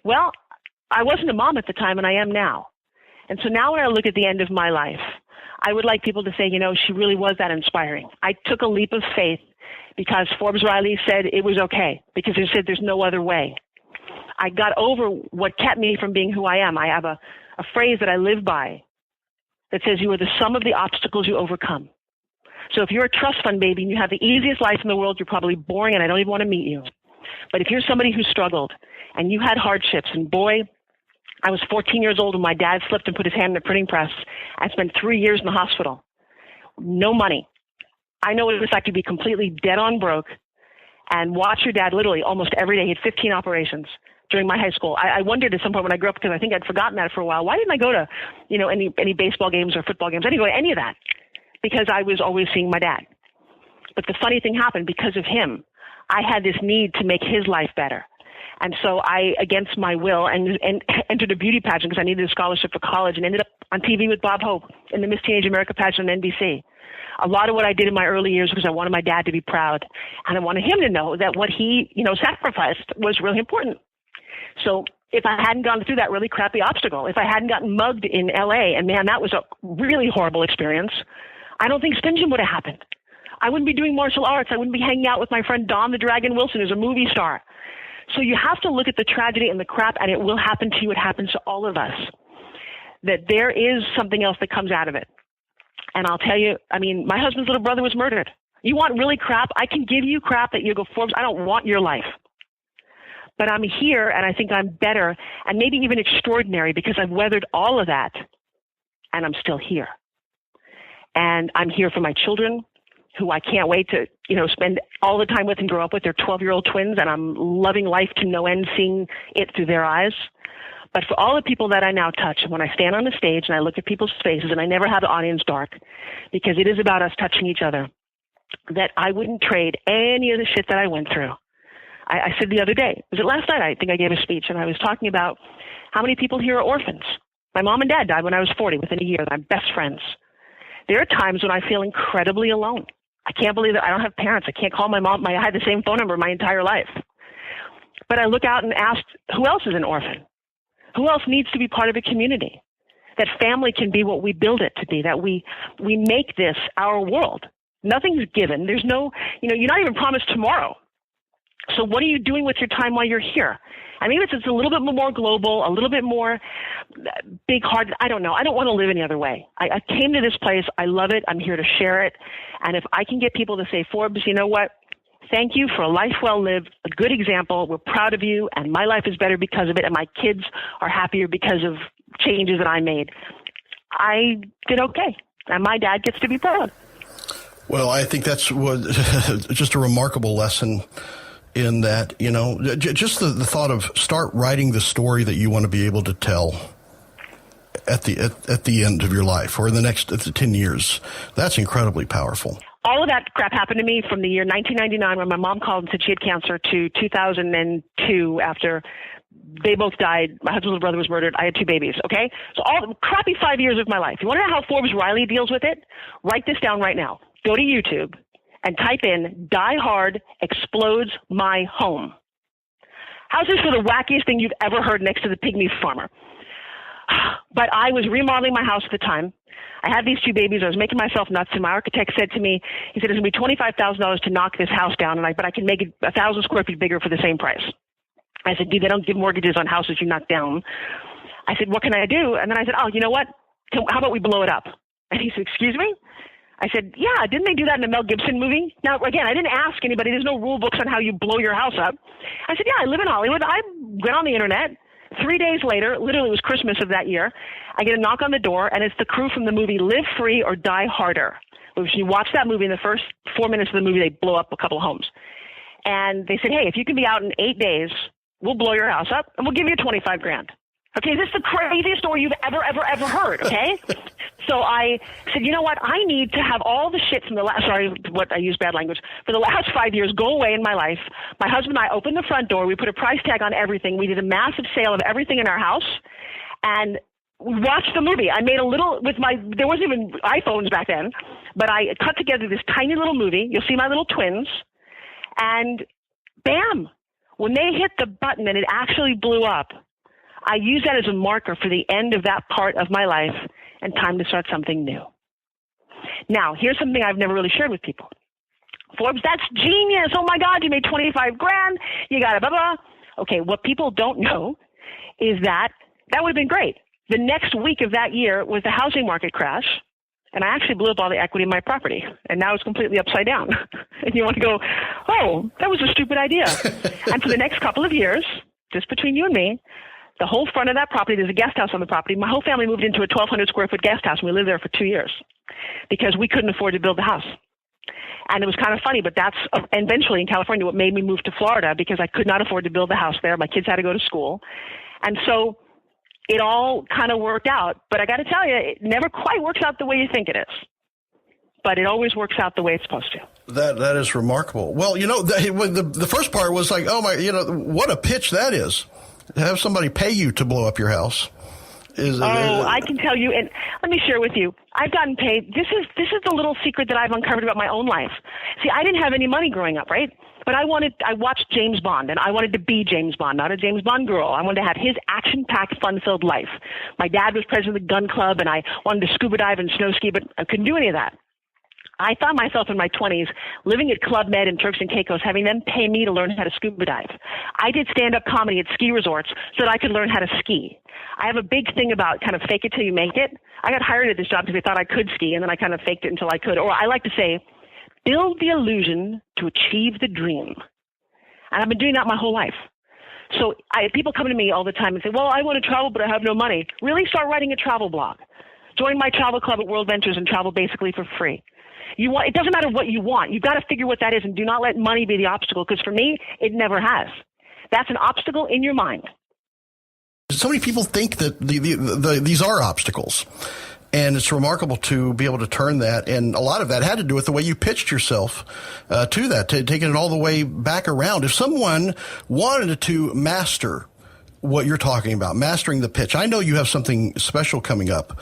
Well, I wasn't a mom at the time, and I am now. And so now when I look at the end of my life, I would like people to say, she really was that inspiring. I took a leap of faith because Forbes Riley said it was okay, because he said there's no other way. I got over what kept me from being who I am. I have a phrase that I live by that says you are the sum of the obstacles you overcome. So if you're a trust fund baby and you have the easiest life in the world, you're probably boring and I don't even want to meet you. But if you're somebody who struggled and you had hardships, and boy, I was 14 years old when my dad slipped and put his hand in the printing press. I spent 3 years in the hospital. No money. I know what it was like to be completely dead on broke and watch your dad literally almost every day. He had 15 operations during my high school. I wondered at some point when I grew up, because I think I'd forgotten that for a while, why didn't I go to, any baseball games or football games? I didn't go to any of that because I was always seeing my dad. But the funny thing happened, because of him, I had this need to make his life better. And so I, against my will, and entered a beauty pageant because I needed a scholarship for college, and ended up on TV with Bob Hope in the Miss Teenage America pageant on NBC. A lot of what I did in my early years was I wanted my dad to be proud, and I wanted him to know that what he, sacrificed was really important. So if I hadn't gone through that really crappy obstacle, if I hadn't gotten mugged in LA, and man, that was a really horrible experience, I don't think Stingeon would have happened. I wouldn't be doing martial arts. I wouldn't be hanging out with my friend Don the Dragon Wilson, who's a movie star. So you have to look at the tragedy and the crap, and it will happen to you. It happens to all of us. That there is something else that comes out of it. And I'll tell you, my husband's little brother was murdered. You want really crap? I can give you crap that you go, Forbes, I don't want your life. But I'm here, and I think I'm better, and maybe even extraordinary, because I've weathered all of that, and I'm still here. And I'm here for my children, who I can't wait to, spend all the time with and grow up with. They're 12-year-old twins, and I'm loving life to no end, seeing it through their eyes. But for all the people that I now touch, when I stand on the stage and I look at people's faces, and I never have the audience dark, because it is about us touching each other, that I wouldn't trade any of the shit that I went through. I said the other day, was it last night? I think I gave a speech, and I was talking about how many people here are orphans. My mom and dad died when I was 40, within a year. I'm best friends. There are times when I feel incredibly alone. I can't believe that I don't have parents. I can't call my mom. I had the same phone number my entire life. But I look out and ask, who else is an orphan? Who else needs to be part of a community? That family can be what we build it to be, that we make this our world. Nothing's given. There's no, you're not even promised tomorrow. So what are you doing with your time while you're here? I mean, it's a little bit more global, a little bit more big-hearted. I don't know. I don't want to live any other way. I came to this place. I love it. I'm here to share it. And if I can get people to say, Forbes, you know what? Thank you for a life well lived, a good example. We're proud of you, and my life is better because of it, and my kids are happier because of changes that I made. I did okay, and my dad gets to be proud. Well, I think that's just a remarkable lesson in that, just the thought of start writing the story that you want to be able to tell at the end of your life or in the next 10 years. That's incredibly powerful. All of that crap happened to me from the year 1999 when my mom called and said she had cancer to 2002 after they both died. My husband's little brother was murdered. I had 2 babies, okay? So all the crappy 5 years of my life. You want to know how Forbes Riley deals with it? Write this down right now. Go to YouTube and type in Die Hard Explodes My Home. How's this for the wackiest thing you've ever heard next to the pygmy farmer? But I was remodeling my house at the time. I had these 2 babies. I was making myself nuts, and my architect said to me, he said, it's going to be $25,000 to knock this house down, but I can make it 1,000 square feet bigger for the same price. I said, dude, they don't give mortgages on houses you knock down. I said, what can I do? And then I said, oh, you know what? How about we blow it up? And he said, excuse me? I said, yeah, didn't they do that in the Mel Gibson movie? Now, again, I didn't ask anybody. There's no rule books on how you blow your house up. I said, yeah, I live in Hollywood. I went on the internet. 3 days later, literally it was Christmas of that year, I get a knock on the door, and it's the crew from the movie Live Free or Die Harder. If you watch that movie, in the first 4 minutes of the movie, they blow up a couple of homes. And they said, hey, if you can be out in 8 days, we'll blow your house up, and we'll give you $25,000. Okay, this is the craziest story you've ever heard, okay? So I said, you know what? I need to have all the shit from the last, I use bad language, for the last 5 years go away in my life. My husband and I opened the front door. We put a price tag on everything. We did a massive sale of everything in our house, and we watched the movie. I made a little, there wasn't even iPhones back then, but I cut together this tiny little movie. You'll see my little twins, and bam, when they hit the button and it actually blew up, I use that as a marker for the end of that part of my life and time to start something new. Now, here's something I've never really shared with people. Forbes, that's genius. Oh my God, you made 25 grand. You got it, blah, blah. Okay, what people don't know is that would have been great. The next week of that year was the housing market crash, and I actually blew up all the equity in my property, and now it's completely upside down. And you want to go, oh, that was a stupid idea. And for the next couple of years, just between you and me, the whole front of that property, there's a guest house on the property. My whole family moved into a 1,200 square foot guest house, and we lived there for 2 years because we couldn't afford to build the house. And it was kind of funny, but that's eventually in California what made me move to Florida, because I could not afford to build the house there. My kids had to go to school. And so it all kind of worked out. But I got to tell you, it never quite works out the way you think it is. But it always works out the way it's supposed to. That is remarkable. Well, the first part was like, oh my, what a pitch that is. To have somebody pay you to blow up your house. I can tell you, and let me share with you. I've gotten paid. This is the little secret that I've uncovered about my own life. See, I didn't have any money growing up, right? But I watched James Bond, and I wanted to be James Bond, not a James Bond girl. I wanted to have his action-packed, fun-filled life. My dad was president of the gun club, and I wanted to scuba dive and snow ski, but I couldn't do any of that. I found myself in my 20s living at Club Med and Turks and Caicos, having them pay me to learn how to scuba dive. I did stand-up comedy at ski resorts so that I could learn how to ski. I have a big thing about kind of fake it till you make it. I got hired at this job because they thought I could ski, and then I kind of faked it until I could. Or I like to say, build the illusion to achieve the dream. And I've been doing that my whole life. So people come to me all the time and say, well, I want to travel, but I have no money. Really start writing a travel blog. Join my travel club at World Ventures and travel basically for free. It doesn't matter what you want. You've got to figure what that is, and do not let money be the obstacle, because for me, it never has. That's an obstacle in your mind. So many people think that these are obstacles, and it's remarkable to be able to turn that. And a lot of that had to do with the way you pitched yourself to that, taking it all the way back around. If someone wanted to master what you're talking about, mastering the pitch, I know you have something special coming up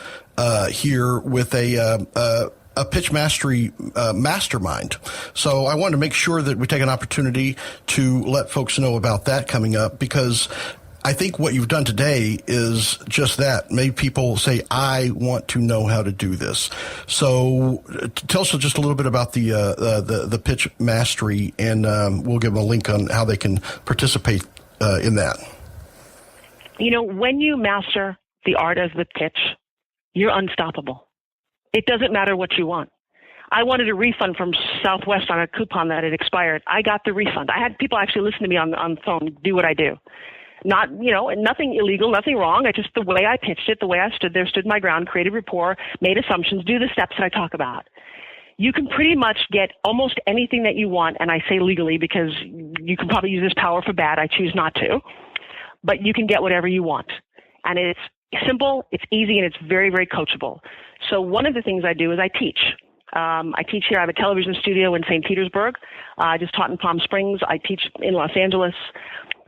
here with a pitch mastery mastermind. So I wanted to make sure that we take an opportunity to let folks know about that coming up, because I think what you've done today is just that. Made people say, I want to know how to do this. So tell us just a little bit about the pitch mastery, and we'll give them a link on how they can participate in that. When you master the art of the pitch, you're unstoppable. It doesn't matter what you want. I wanted a refund from Southwest on a coupon that had expired. I got the refund. I had people actually listen to me on the phone, do what I do. Not, nothing illegal, nothing wrong. Just the way I pitched it, the way I stood there, stood my ground, created rapport, made assumptions, do the steps that I talk about. You can pretty much get almost anything that you want, and I say legally because you can probably use this power for bad. I choose not to. But you can get whatever you want. And it's simple, it's easy, and it's very, very coachable. So one of the things I do is I teach. I teach here. I have a television studio in St. Petersburg. I just taught in Palm Springs. I teach in Los Angeles.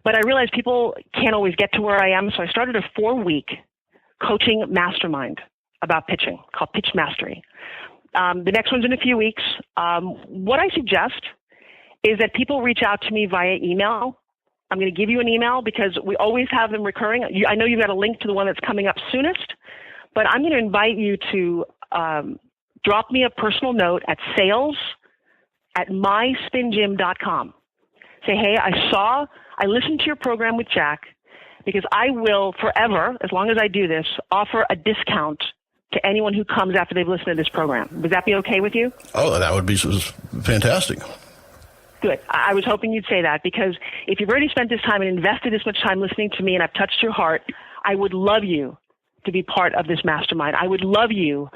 But I realized people can't always get to where I am, so I started a 4-week coaching mastermind about pitching called Pitch Mastery. The next one's in a few weeks. What I suggest is that people reach out to me via email. I'm going to give you an email because we always have them recurring. I know you've got a link to the one that's coming up soonest, but I'm going to invite you to drop me a personal note at sales@myspingym.com. Say, hey, I listened to your program with Jack, because I will forever, as long as I do this, offer a discount to anyone who comes after they've listened to this program. Would that be okay with you? Oh, that would be fantastic. Good. I was hoping you'd say that, because if you've already spent this time and invested this much time listening to me and I've touched your heart, I would love you to be part of this mastermind. I would love you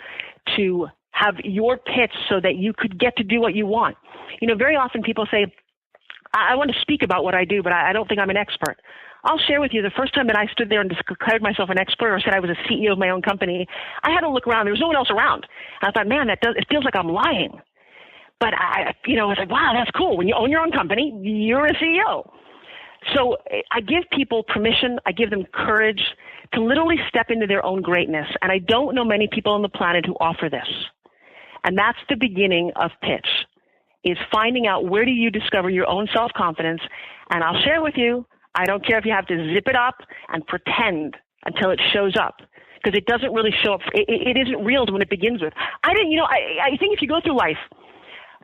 to have your pitch so that you could get to do what you want. Very often people say, I want to speak about what I do, but I don't think I'm an expert. I'll share with you the first time that I stood there and declared myself an expert or said I was a CEO of my own company, I had to look around. There was no one else around. And I thought, man, it feels like I'm lying. But I was like, wow, that's cool. When you own your own company, you're a CEO. So I give people permission. I give them courage to literally step into their own greatness. And I don't know many people on the planet who offer this. And that's the beginning of pitch, is finding out where do you discover your own self-confidence. And I'll share with you, I don't care if you have to zip it up and pretend until it shows up, because it doesn't really show up. It isn't real when it begins with. I think if you go through life,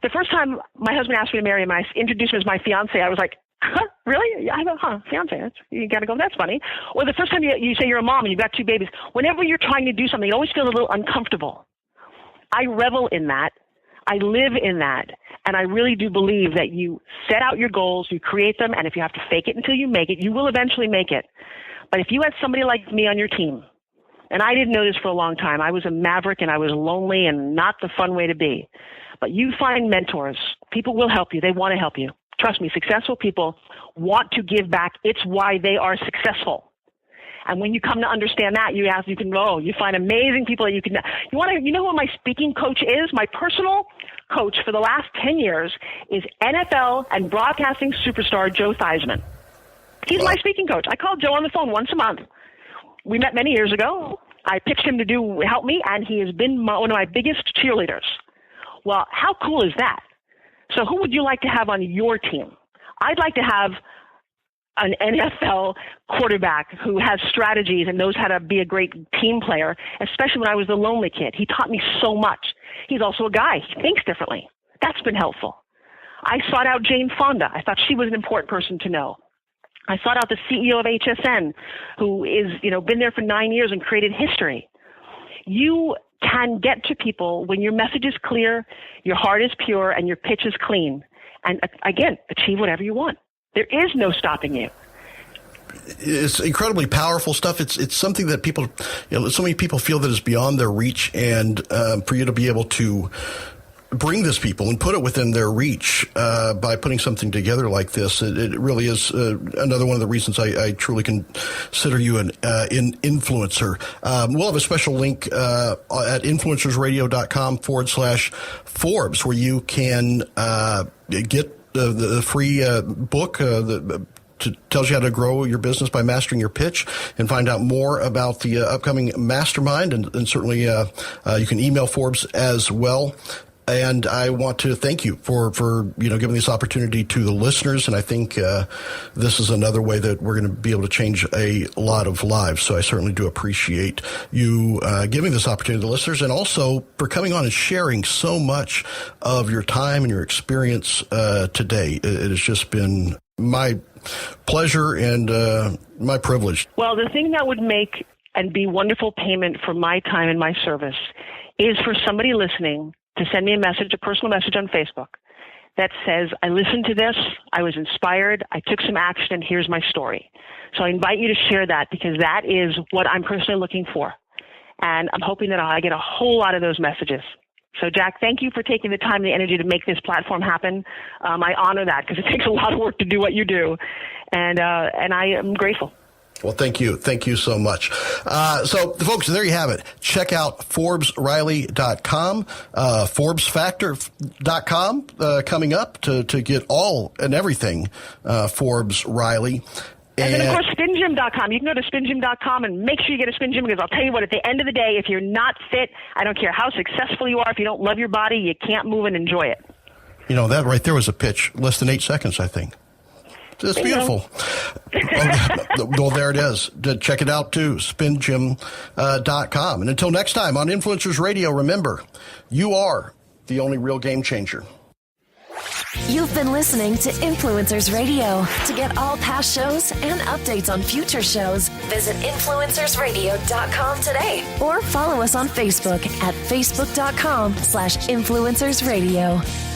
the first time my husband asked me to marry him, I introduced him as my fiance. I was like, huh, really? I go, fiance. You got to go, that's funny. Or the first time you say you're a mom and you've got 2 babies, whenever you're trying to do something, you always feel a little uncomfortable. I revel in that. I live in that. And I really do believe that you set out your goals, you create them, and if you have to fake it until you make it, you will eventually make it. But if you had somebody like me on your team, and I didn't know this for a long time, I was a maverick and I was lonely and not the fun way to be. But you find mentors. People will help you. They want to help you. Trust me, successful people want to give back. It's why they are successful. And when you come to understand that, you find amazing people that you know who my speaking coach is? My personal coach for the last 10 years is NFL and broadcasting superstar Joe Theismann. He's my speaking coach. I call Joe on the phone once a month. We met many years ago. I pitched him to help me, and he has been one of my biggest cheerleaders. Well, how cool is that? So who would you like to have on your team? I'd like to have an NFL quarterback who has strategies and knows how to be a great team player, especially when I was the lonely kid. He taught me so much. He's also a guy. He thinks differently. That's been helpful. I sought out Jane Fonda. I thought she was an important person to know. I sought out the CEO of HSN, who is, been there for 9 years and created history. You can get to people when your message is clear, your heart is pure, and your pitch is clean. And again, achieve whatever you want. There is no stopping you. It's incredibly powerful stuff. It's something that people, so many people feel that is beyond their reach, and for you to be able to bring this people and put it within their reach by putting something together like this, it really is another one of the reasons I truly consider you an influencer. We'll have a special link at influencersradio.com/Forbes where you can get the free book that tells you how to grow your business by mastering your pitch, and find out more about the upcoming mastermind. And certainly you can email Forbes as well. And I want to thank you for giving this opportunity to the listeners. And I think this is another way that we're going to be able to change a lot of lives. So I certainly do appreciate you giving this opportunity to the listeners, and also for coming on and sharing so much of your time and your experience today. It has just been my pleasure and my privilege. Well, the thing that would make and be wonderful payment for my time and my service is for somebody listening to send me a personal message on Facebook that says, I listened to this, I was inspired, I took some action, and here's my story. So I invite you to share that, because that is what I'm personally looking for. And I'm hoping that I get a whole lot of those messages. So, Jack, thank you for taking the time and the energy to make this platform happen. I honor that, because it takes a lot of work to do what you do. And I am grateful. Well, thank you. Thank you so much. So, folks, there you have it. Check out ForbesRiley.com, ForbesFactor.com coming up to get all and everything Forbes Riley. And then, of course, SpinGym.com. You can go to SpinGym.com and make sure you get a Spin Gym, because I'll tell you what, at the end of the day, if you're not fit, I don't care how successful you are, if you don't love your body, you can't move and enjoy it. That right there was a pitch, less than 8 seconds, I think. It's beautiful. Well, there it is. Check it out, too, SpinGym.com. And until next time on Influencers Radio, remember, you are the only real game changer. You've been listening to Influencers Radio. To get all past shows and updates on future shows, visit influencersradio.com today, or follow us on Facebook at facebook.com/influencersradio.